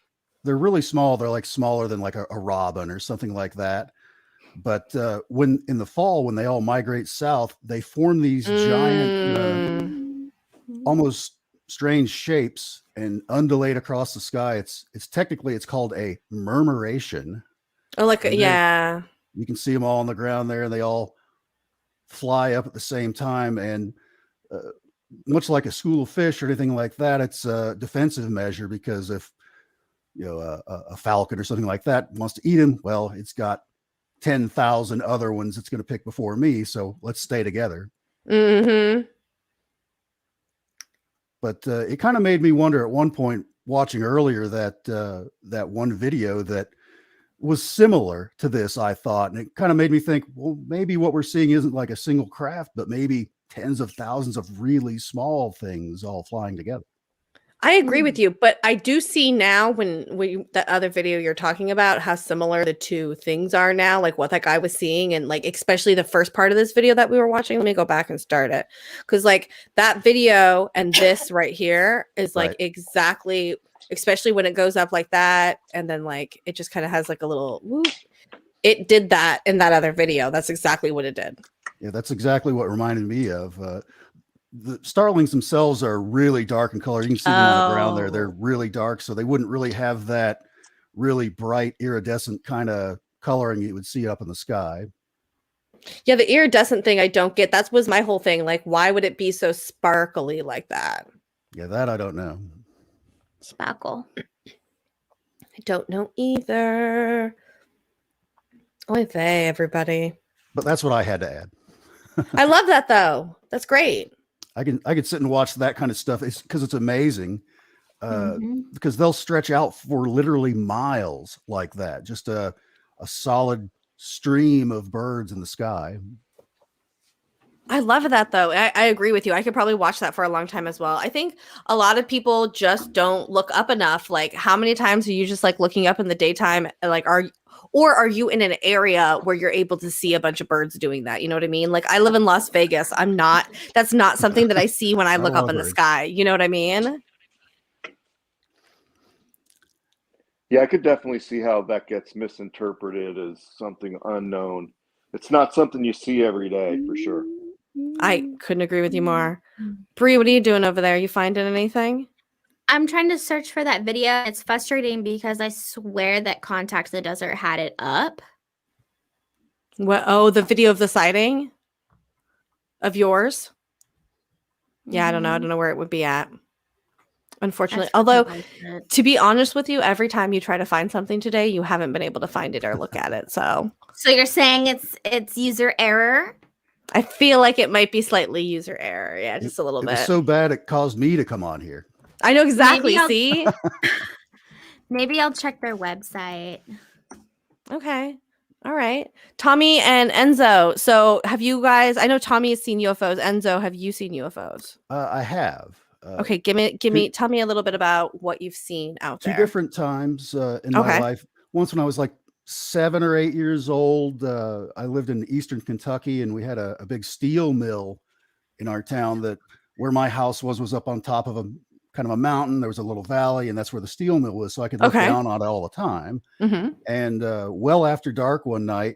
They're really small. They're like smaller than like a robin or something like that. But when in the fall, when they all migrate south, they form these giant, almost strange shapes and undulate across the sky. It's technically it's called a murmuration. Oh, like And yeah. You can see them all on the ground there, and they all fly up at the same time. And much like a school of fish or anything like that, it's a defensive measure because if a falcon or something like that wants to eat him, well, it's got 10,000 other ones it's going to pick before me. So let's stay together. Mm-hmm. But it kind of made me wonder at one point watching earlier that that one video that was similar to this, I thought, and it kind of made me think, well, maybe what we're seeing isn't like a single craft, but maybe tens of thousands of really small things all flying together. I agree with you, but I do see now when that other video you're talking about how similar the two things are now, like what that guy was seeing, and like especially the first part of this video that we were watching. Let me go back and start it, because like that video and this right here is like exactly, especially when it goes up like that, and then like it just kind of has like a little whoop. It did that in that other video. That's exactly what it did. Yeah, that's exactly what reminded me of. The starlings themselves are really dark in color. You can see them on the ground there. They're really dark, so they wouldn't really have that really bright iridescent kind of coloring you would see up in the sky. Yeah, the iridescent thing I don't get. That was my whole thing. Like, why would it be so sparkly like that? Yeah, that I don't know. Sparkle. I don't know either. Oy vey, everybody. But that's what I had to add. I love that though. That's great. I could sit and watch that kind of stuff. It's because it's amazing. Because they'll stretch out for literally miles like that. Just a solid stream of birds in the sky. I love that though. I agree with you. I could probably watch that for a long time as well. I think a lot of people just don't look up enough. Like, how many times are you just like looking up in the daytime? Like, are you in an area where you're able to see a bunch of birds doing that? You know what I mean? Like, I live in Las Vegas. That's not something that I see when I look up in the sky. You know what I mean? Yeah, I could definitely see how that gets misinterpreted as something unknown. It's not something you see every day, for sure. I couldn't agree with you more. Bree, what are you doing over there? You finding anything? I'm trying to search for that video. It's frustrating because I swear that Contact the Desert had it up. What? Oh, the video of the sighting of yours. Yeah, I don't know. I don't know where it would be at. Unfortunately, although to be honest with you, every time you try to find something today, you haven't been able to find it or look at it. So you're saying it's user error? I feel like it might be slightly user error. Yeah, just a little It bit. was so bad it caused me to come on here. I know exactly. Maybe I'll- See? Maybe I'll check their website. Okay. All right. Tommy and Enzo. So have you guys, I know Tommy has seen UFOs. Enzo, have you seen UFOs? I have. Okay, tell me a little bit about what you've seen out Two there. different times in my life. Once when I was like 7 or 8 years old, I lived in eastern Kentucky, and we had a big steel mill in our town that where my house was up on top of a kind of a mountain. There was a little valley, and that's where the steel mill was. So I could look down on it all the time. Mm-hmm. And well after dark one night,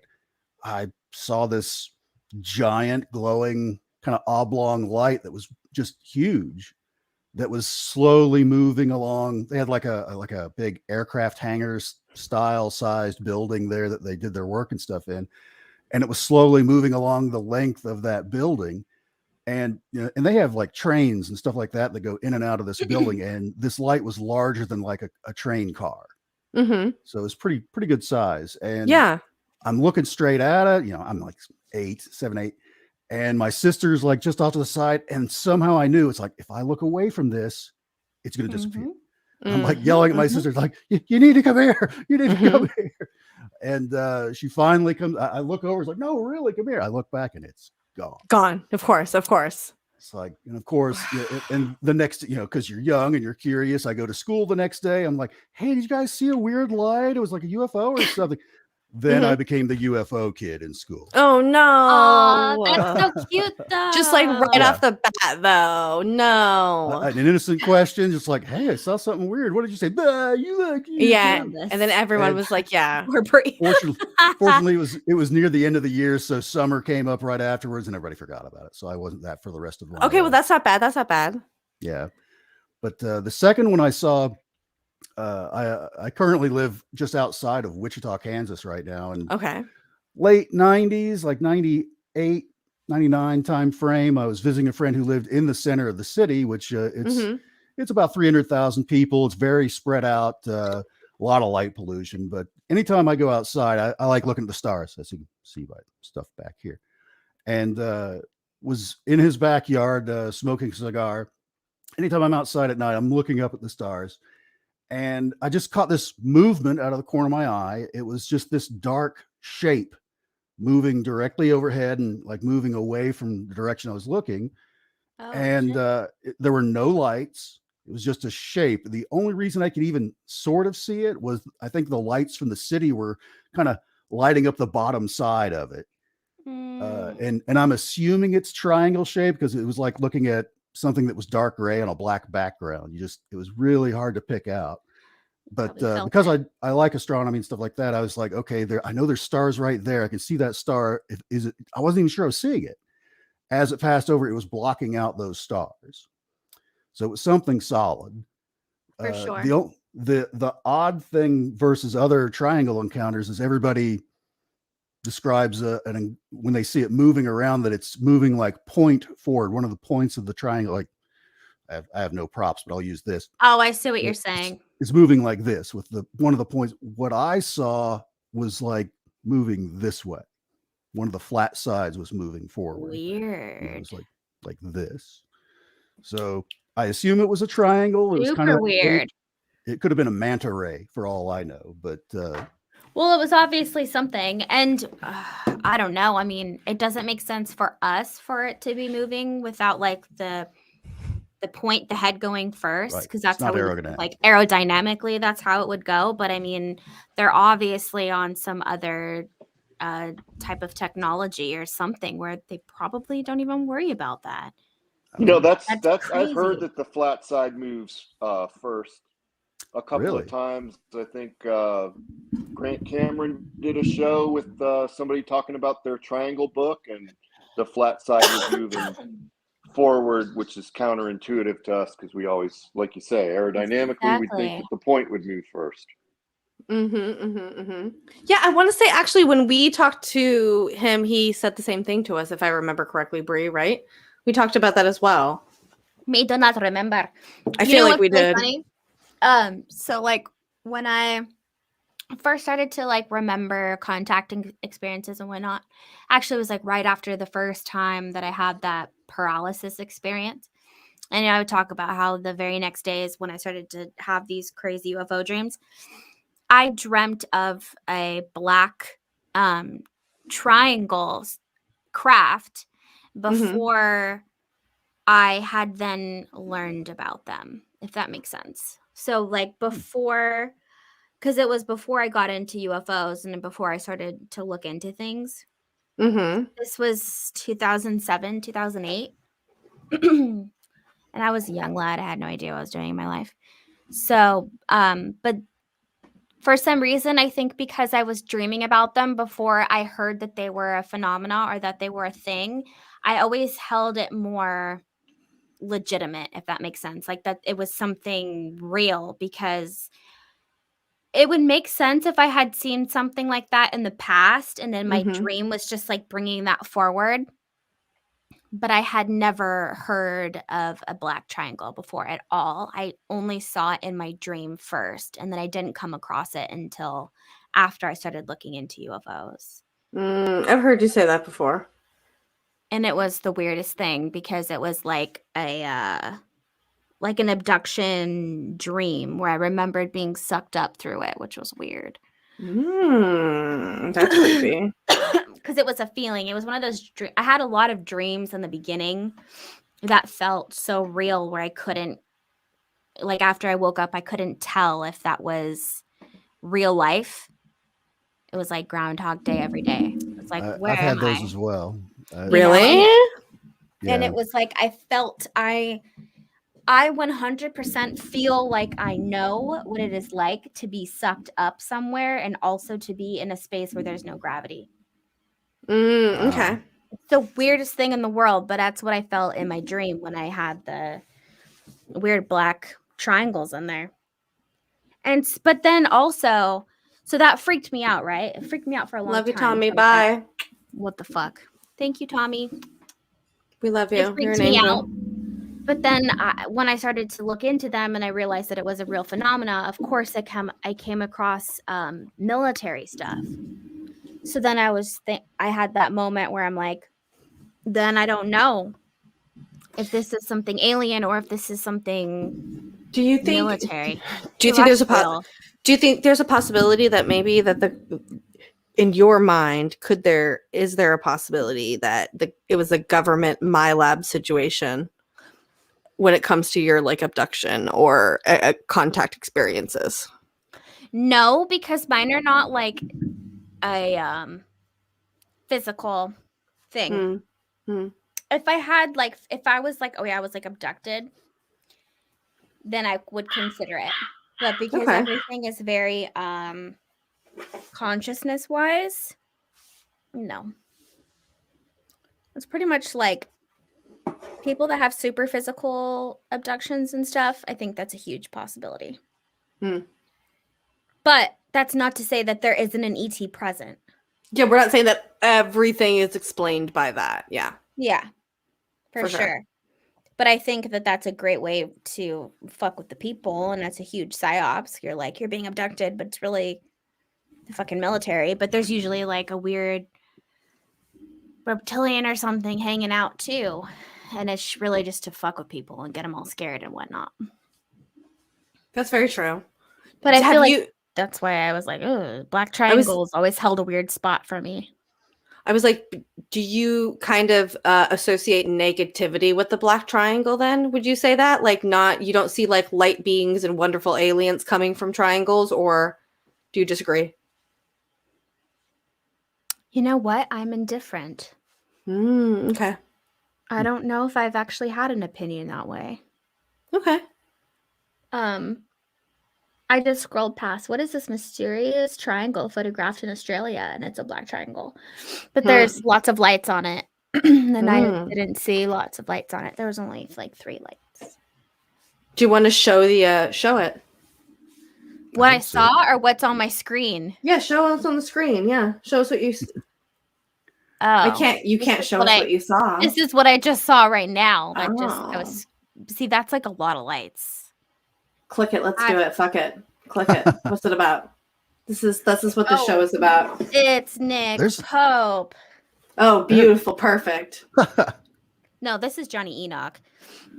I saw this giant glowing kind of oblong light that was just huge, that was slowly moving along. They had like a big aircraft hangars style sized building there that they did their work and stuff in. And it was slowly moving along the length of that building. And, you know, and they have like trains and stuff like that go in and out of this building. And this light was larger than like a train car. Mm-hmm. So it was pretty good size. And yeah, I'm looking straight at it. You know, I'm like 7, 8. And my sister's like just off to the side. And somehow I knew, it's like, if I look away from this, it's going to disappear. I'm like yelling at my sister, like, you need to come here. You need to come here. And she finally comes. I look over. It's like, no, really, come here. I look back and it's gone. Gone. Of course. It's like, and of course, and the next, you know, because you're young and you're curious. I go to school the next day. I'm like, hey, did you guys see a weird light? It was like a UFO or something. Then I became the UFO kid in school. Oh no! Aw, that's so cute though. Just like right off the bat, though. No. An innocent question, just like, hey, I saw something weird. What did you say? Bah, you like UFO. Yeah, and then everyone was like, "Yeah, we're pretty." Fortunately, it was near the end of the year, so summer came up right afterwards, and everybody forgot about it. So I wasn't that for the rest of my Okay, life. well, that's not bad. That's not bad. Yeah, but the second one I saw. I currently live just outside of Wichita, Kansas right now. And late 90s, like 98, 99 time frame, I was visiting a friend who lived in the center of the city, which it's about 300,000 people. It's very spread out, a lot of light pollution. But anytime I go outside, I like looking at the stars, as you can see by stuff back here. And was in his backyard smoking a cigar. Anytime I'm outside at night, I'm looking up at the stars. And I just caught this movement out of the corner of my eye. It was just this dark shape moving directly overhead and like moving away from the direction I was looking. And there were no lights. It was just a shape. The only reason I could even sort of see it was I think the lights from the city were kind of lighting up the bottom side of it. And I'm assuming it's triangle shape because it was like looking at something that was dark gray on a black background. It was really hard to pick out. But because I like astronomy and stuff like that, I was like, okay, I know there's stars right there. I can see that star. I wasn't even sure I was seeing it. As it passed over, it was blocking out those stars. So it was something solid. For sure. The odd thing versus other triangle encounters is everybody describes when they see it moving around that it's moving like point forward. One of the points of the triangle, like I have no props, but I'll use this. Oh, I see what you're saying. It's moving like this with one of the points. What I saw was like moving this way. One of the flat sides was moving forward. Weird. It was like this. So I assume it was a triangle. It was kind of weird. It could have been a manta ray for all I know, but well, it was obviously something. And I don't know. I mean, it doesn't make sense for us for it to be moving without like the point, the head going first, because that's how like aerodynamically, that's how it would go. But I mean, they're obviously on some other type of technology or something where they probably don't even worry about that. You know, that's crazy. I've heard that the flat side moves first a couple of times. I think Grant Cameron did a show with somebody talking about their triangle book, and the flat side was moving forward, which is counterintuitive to us because we always, like you say, aerodynamically, we'd think Exactly. that the point would move first. Yeah, I want to say actually when we talked to him, he said the same thing to us, if I remember correctly, Brie, right? We talked about that as well. Me do not remember. I You feel know like we what's really did. funny? So like when I first started to like remember contacting experiences and whatnot, actually it was like right after the first time that I had that paralysis experience. And I would talk about how the very next day is when I started to have these crazy UFO dreams. I dreamt of a black triangles craft before I had then learned about them, if that makes sense. So like before, because it was before I got into UFOs and before I started to look into things. This was 2007, 2008. And I was a young lad. I had no idea what I was doing in my life. So, but for some reason, I think because I was dreaming about them before I heard that they were a phenomena or that they were a thing, I always held it more legitimate, if that makes sense. Like that it was something real, because it would make sense if I had seen something like that in the past and then my dream was just like bringing that forward. But I had never heard of a black triangle before at all. I only saw it in my dream first, and then I didn't come across it until after I started looking into UFOs. I've heard you say that before. And it was the weirdest thing because it was like like an abduction dream where I remembered being sucked up through it, which was weird. That's creepy. Because it was a feeling. It was one of those I had a lot of dreams in the beginning that felt so real where I couldn't, like after I woke up, I couldn't tell if that was real life. It was like Groundhog Day every day. It's like, where I've had am those I? as well. Really? And it was like I felt I 100% feel like I know what it is like to be sucked up somewhere and also to be in a space where there's no gravity. Okay. It's the weirdest thing in the world, but that's what I felt in my dream when I had the weird black triangles in there. But then also, so that freaked me out, right? It freaked me out for a long time. Love you, Tommy. So I was like, Bye. what the fuck? Thank you, Tommy. We love It you. You're freaked an me angel. out. But then when I started to look into them and I realized that it was a real phenomena, of course I came across military stuff. So then I had that moment where I'm like, then I don't know if this is something alien or if this is something Do you think military. Do you think there's a Do you think there's a possibility that maybe that in your mind is there a possibility that it was a government MyLab situation when it comes to your like abduction or contact experiences? No, because mine are not like a physical thing. If I was like, oh yeah, I was like abducted, then I would consider it. But because everything is very consciousness wise, no. It's pretty much like people that have super physical abductions and stuff. I think that's a huge possibility. But that's not to say that there isn't an ET present. Yeah, we're not saying that everything is explained by that. Yeah. Yeah, for sure. sure. But I think that that's a great way to fuck with the people, and that's a huge psyops. You're like, you're being abducted, but it's really the fucking military. But there's usually like a weird reptilian or something hanging out too, and it's really just to fuck with people and get them all scared and whatnot. That's very true. But I feel like that's why I was like, oh, black triangles always held a weird spot for me. I was like, do you kind of associate negativity with the black triangle then? Would you say that? Like you don't see like light beings and wonderful aliens coming from triangles, or do you disagree? You know what? I'm indifferent. Okay. I don't know if I've actually had an opinion that way. Okay. I just scrolled past. What is this mysterious triangle photographed in Australia? And it's a black triangle. But there's lots of lights on it. And I Mm. didn't see lots of lights on it. There was only like 3 lights. Do you want to show show it? What I saw or what's on my screen? Yeah, show us on the screen. Yeah, show us what you. Oh, You this can't is show us what you saw. This is what I just saw right now. That Oh. see, that's like a lot of lights. Click it. Let's do it. Fuck it. Click it. What's it about? This is what the show is about. It's Nick Pope. Oh, beautiful, perfect. No, this is Johnny Enoch.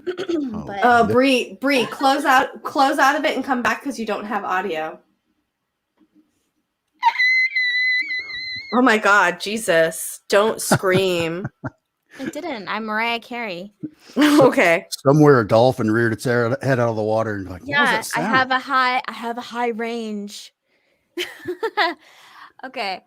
But Bree, close out of it and come back because you don't have audio. Oh my God, Jesus! Don't scream. I didn't. I'm Mariah Carey. Okay. Somewhere a dolphin reared its head out of the water and like, what was Yeah, that sound? I have a high range. Okay.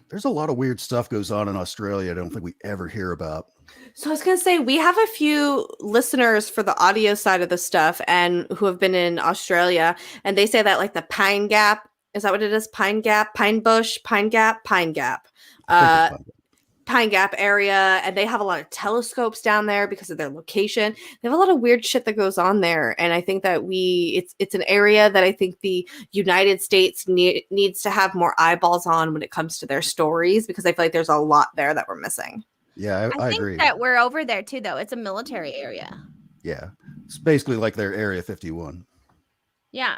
There's a lot of weird stuff goes on in Australia I don't think we ever hear about. So I was gonna say we have a few listeners for the audio side of the stuff and who have been in Australia, and they say that like the Pine Gap, is that what it is? Pine Gap, Pine Bush, Pine Gap, Pine Gap. Pine Gap area, and they have a lot of telescopes down there because of their location. They have a lot of weird shit that goes on there, and I think that it's an area that I think the United States needs to have more eyeballs on when it comes to their stories, because I feel like there's a lot there that we're missing. Yeah, I think agree. that we're over there too, though. It's a military area. Yeah, it's basically like their Area 51. Yeah.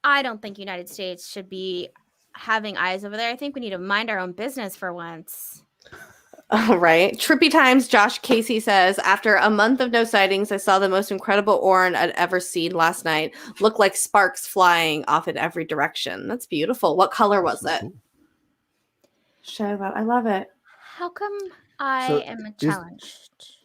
I don't think United States should be having eyes over there. I think we need to mind our own business for once. All right. Trippy Times, Josh Casey says, after a month of no sightings, I saw the most incredible Orin I'd ever seen last night. Looked like sparks flying off in every direction. That's beautiful. What color was it? Show that. I love it. How come I am challenged?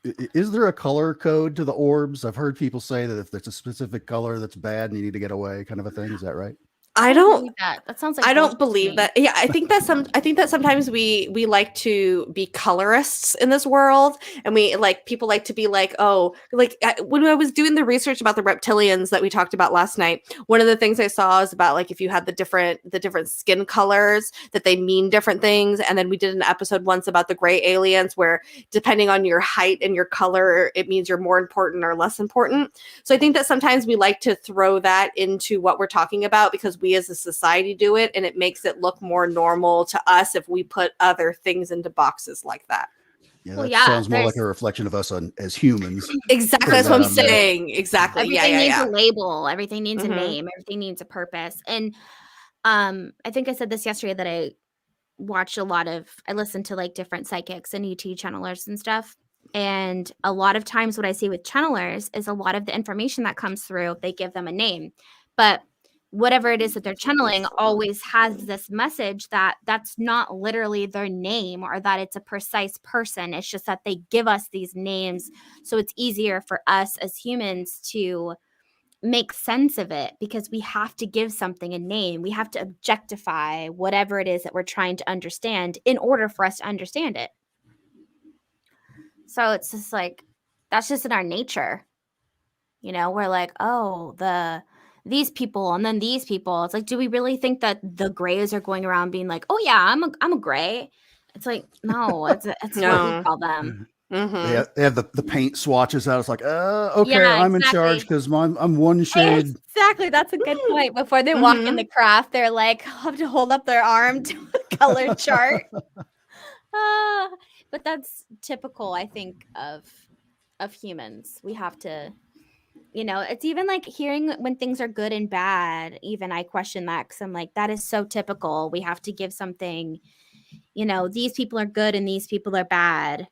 Is there a color code to the orbs? I've heard people say that if there's a specific color that's bad and you need to get away, kind of a thing. Is that right? I don't believe that. That sounds like I don't bullshit to believe me. that. Yeah, I think that sometimes we like to be colorists in this world, and we like people like to be like, oh, like when I was doing the research about the reptilians that we talked about last night, one of the things I saw is about like if you had the different skin colors that they mean different things, and then we did an episode once about the gray aliens where depending on your height and your color, it means you're more important or less important. So I think that sometimes we like to throw that into what we're talking about because we as a society do it, and it makes it look more normal to us if we put other things into boxes like that. Yeah, Well, that yeah, sounds more there's- like a reflection of us as humans. Exactly, that's what I'm saying. Exactly. Everything needs Yeah. a label. Everything needs a Mhm. name. Everything needs a purpose. And I think I said this yesterday that I listen to like different psychics and ET channelers and stuff. And a lot of times what I see with channelers is a lot of the information that comes through, they give them a name. But whatever it is that they're channeling always has this message that that's not literally their name or that it's a precise person. It's just that they give us these names so it's easier for us as humans to make sense of it, because we have to give something a name. We have to objectify whatever it is that we're trying to understand in order for us to understand it. So it's just like, that's just in our nature. You know, we're like, oh, these people and then these people. It's like, do we really think that the grays are going around being like, oh yeah, I'm a gray? It's like, no, it's what we call them. Mm-hmm. They have the paint swatches out. It's like, okay, Yeah, I'm in charge because I'm one shade. Exactly, that's a good point. Before they walk in the craft, they're like, have to hold up their arm to a color chart. But that's typical, I think, of humans. We have to, you know, it's even like hearing when things are good and bad. Even I question that because I'm like, that is so typical. We have to give something, you know, these people are good and these people are bad.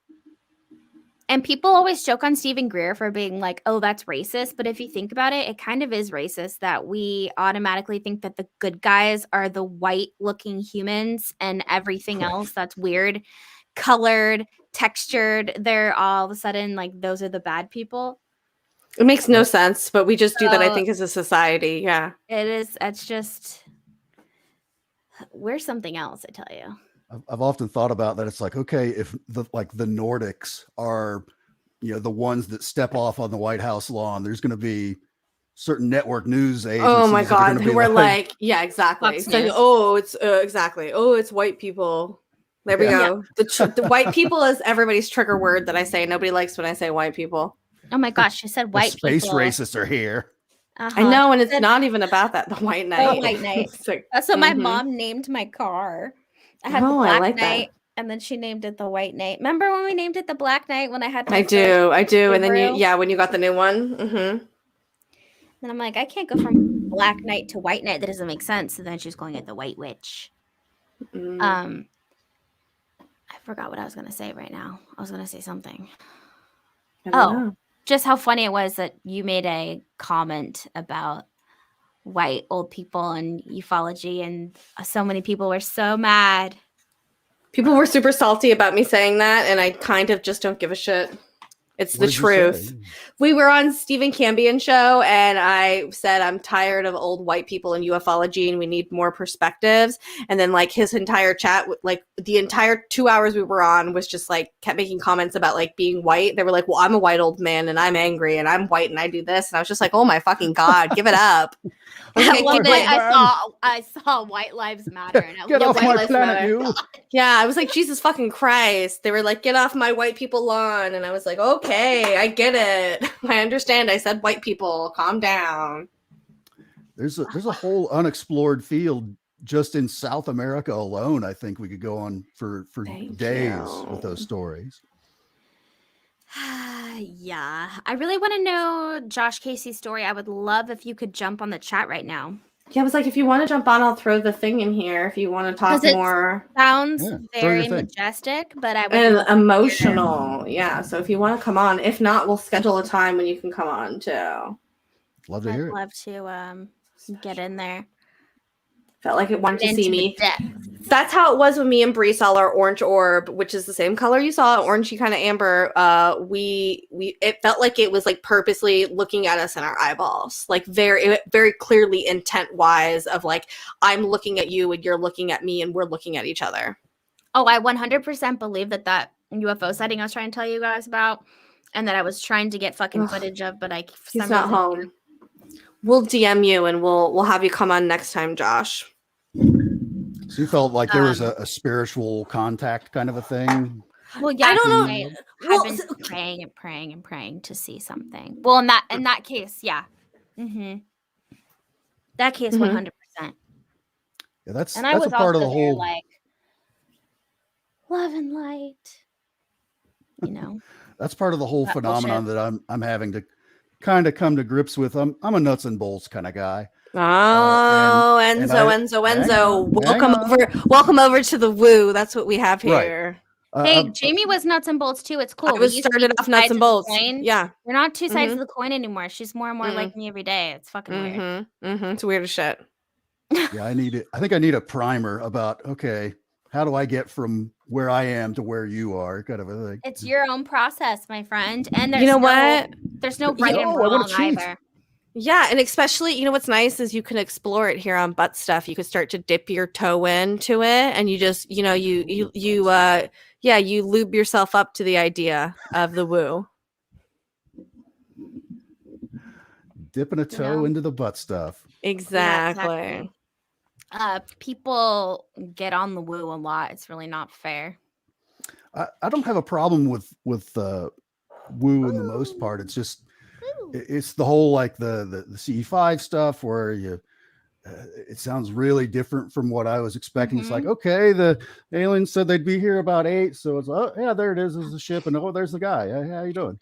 And people always joke on Stephen Greer for being like, oh, that's racist. But if you think about it, it kind of is racist that we automatically think that the good guys are the white looking humans and everything else that's weird, colored, textured. They're all of a sudden like, those are the bad people. It makes no sense, but we just do that, I think, as a society. Yeah. It is. It's just, we're something else, I tell you. I've often thought about that. It's like, okay, if the Nordics are, you know, the ones that step off on the White House lawn, there's going to be certain network news agencies. Oh my that are gonna god, be who were like, yeah, exactly. Fox It's like, News. oh, it's exactly. Oh, it's white people. There we Yeah. go. The white people is everybody's trigger word that I say. Nobody likes when I say white people. Oh my gosh, she said the white space people. racists are here. I know, and it's not even about that. The white knight. The white knight. It's like, That's what my mhm. mom named my car. I had the Oh, I black like that. knight, and then she named it the white knight. Remember when we named it the black knight when I had my I do. And then Subaru? when you got the new one. Mm-hmm. And I'm like, I can't go from black knight to white knight. That doesn't make sense. And then she's calling it the white witch. I forgot what I was gonna say right now. I was gonna say something. Just how funny it was that you made a comment about white old people and ufology, and so many people were so mad. People were super salty about me saying that, and I kind of just don't give a shit. It's What the did you truth. say? We were on Stephen Cambion show, and I said I'm tired of old white people in ufology, and we need more perspectives. And then, like, his entire chat, like the entire 2 hours we were on, was just like kept making comments about like being white. They were like, "Well, I'm a white old man, and I'm angry, and I'm white, and I do this." And I was just like, "Oh my fucking god, give it up!" At Okay, one keep point, it. I saw White Lives Matter, and I was Get like, off White my Lives planet, Matter. you. Yeah, I was like, Jesus fucking Christ. They were like, "Get off my white people lawn," and I was like, "Okay, I get it. I understand. I said white people. Calm down." There's a whole unexplored field just in South America alone. I think we could go on for days with those stories. yeah, I really want to know Josh Casey's story. I would love if you could jump on the chat right now. Yeah, I was like, if you want to jump on, I'll throw the thing in here if you want to talk 'Cause it more. Sounds Yeah, throw your very thing. majestic, but I would And love to hear it. emotional. Yeah, so if you want to come on, if not, we'll schedule a time when you can come on too. Love to I'd hear it. love to get in there. Felt like it wanted to Get see into the me. depths. That's how it was when me and Bree saw our orange orb, which is the same color you saw, orangey kind of amber. We it felt like it was like purposely looking at us in our eyeballs, like very clearly intent wise of like, I'm looking at you and you're looking at me and we're looking at each other. Oh, I 100% believe that UFO sighting I was trying to tell you guys about, and that I was trying to get fucking Ugh. footage of, but He's not home. We'll DM you and we'll have you come on next time, Josh. So you felt like there was a spiritual contact kind of a thing. Well, yeah, I don't know. I've been praying and praying and praying to see something. Well, in that case, yeah. That case, 100%. Yeah, that's And I that's was a part of also the there, whole. like, love and light. You know. That's part of the whole That phenomenon bullshit. that I'm having to kind of come to grips with. I'm a nuts and bolts kind of guy. Oh, and Enzo. hang on. Welcome over to the woo. That's what we have Right. here. Hey, Jamie was nuts and bolts too. It's cool. I We was used to started be off two nuts sides and of the bolts. coin. Yeah. We're not two sides Mhm. of the coin anymore. She's more and more like me every day. It's fucking weird. It's weird as shit. Yeah, I think I need a primer about, okay, how do I get from where I am to where you are, kind of a thing. It's your own process, my friend. And there's You know no, what? There's no right and I wanna wrong cheat. either. Yeah, and especially, you know what's nice is you can explore it here on Butt Stuff. You could start to dip your toe into it, and you just, you lube yourself up to the idea of the woo. Dipping a toe into the butt stuff. Exactly. People get on the woo a lot. It's really not fair. I don't have a problem with woo in the most part. It's just it's the whole like the CE5 stuff where you it sounds really different from what I was expecting. It's like, okay, the aliens said they'd be here about 8, so it's yeah, there it is. There's the ship, and oh, there's the guy. How you doing?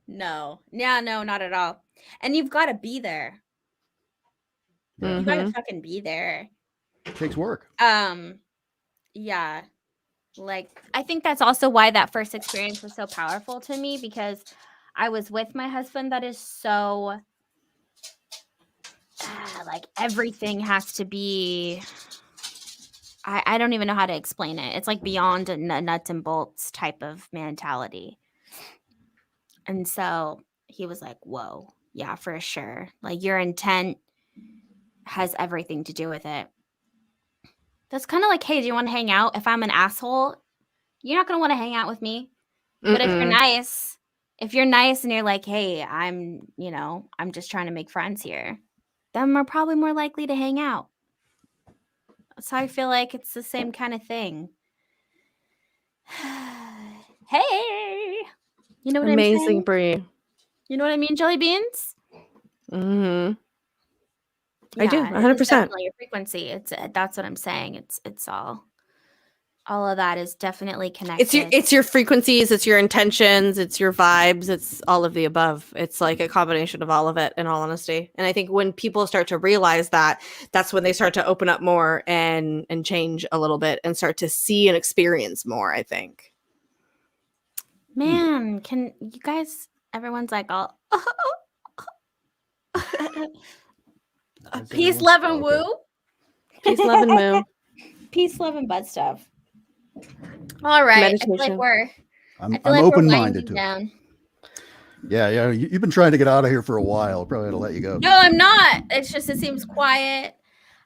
No, not at all. And you've got to be there. You got to fucking be there. It takes work. Yeah. Like, I think that's also why that first experience was so powerful to me, because I was with my husband that is so like everything has to be I don't even know how to explain it. It's like beyond a nuts and bolts type of mentality. And so he was like, whoa, yeah, for sure. Like your intent has everything to do with it. That's kind of like, hey, do you want to hang out? If I'm an asshole, you're not going to want to hang out with me. But if you're nice If you're nice and you're like, hey, I'm just trying to make friends here, then we're probably more likely to hang out. So I feel like it's the same kind of thing. Hey, you know what I'm Amazing, saying? Brie. You know what I mean, Jelly Beans? Mm-hmm. I do, Yeah, 100%. It's definitely your frequency. That's what I'm saying. It's all of that is definitely connected. It's your frequencies, it's your intentions, it's your vibes, it's all of the above. It's like a combination of all of it, in all honesty. And I think when people start to realize that, that's when they start to open up more and change a little bit and start to see and experience more, I think. Man, can you guys? Everyone's like all peace, love, and woo. Peace, love, and moo. Peace, love, and butt stuff. All right. Meditation. I feel like we're I'm we're open-minded to winding it. down. Yeah. You've been trying to get out of here for a while. Probably had to let you go. No, I'm not. It's just it seems quiet.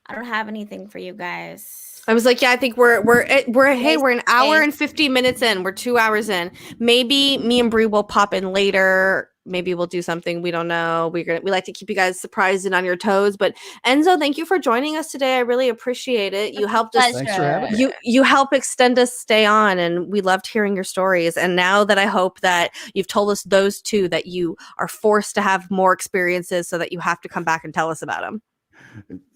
I don't have anything for you guys. I was like, yeah, I think we're an hour and 50 minutes in. We're 2 hours in. Maybe me and Brie will pop in later. Maybe we'll do something. We don't know. We like to keep you guys surprised and on your toes. But Enzo, thank you for joining us today. I really appreciate it. You helped us. Thanks for having me. You help extend us stay on, and we loved hearing your stories. And now that I hope that you've told us those two, that you are forced to have more experiences, so that you have to come back and tell us about them.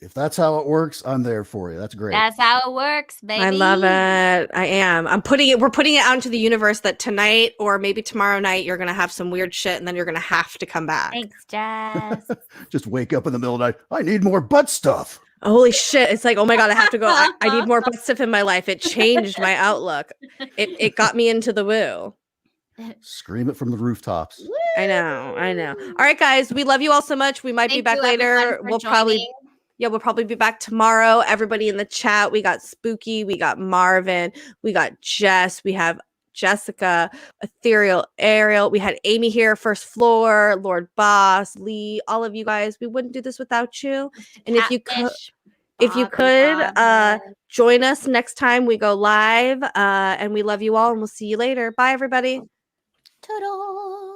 If that's how it works, I'm there for you. That's great. That's how it works, baby. I love it. I am. We're putting it out into the universe that tonight or maybe tomorrow night you're gonna have some weird shit, and then you're gonna have to come back. Thanks, Jess. Just wake up in the middle of the night. I need more butt stuff. Holy shit. It's like, oh my God, I have to go. I need more butt stuff in my life. It changed my outlook. It got me into the woo. Scream it from the rooftops. I know. All right, guys, we love you all so much. We might be back later. We'll probably be back tomorrow. Everybody in the chat, we got Spooky, we got Marvin, we got Jess, we have Jessica, Ethereal, Ariel, we had Amy here, First Floor, Lord Boss, Lee, all of you guys. We wouldn't do this without you. And if you could join us next time we go live, and we love you all, and we'll see you later. Bye, everybody. Toodles.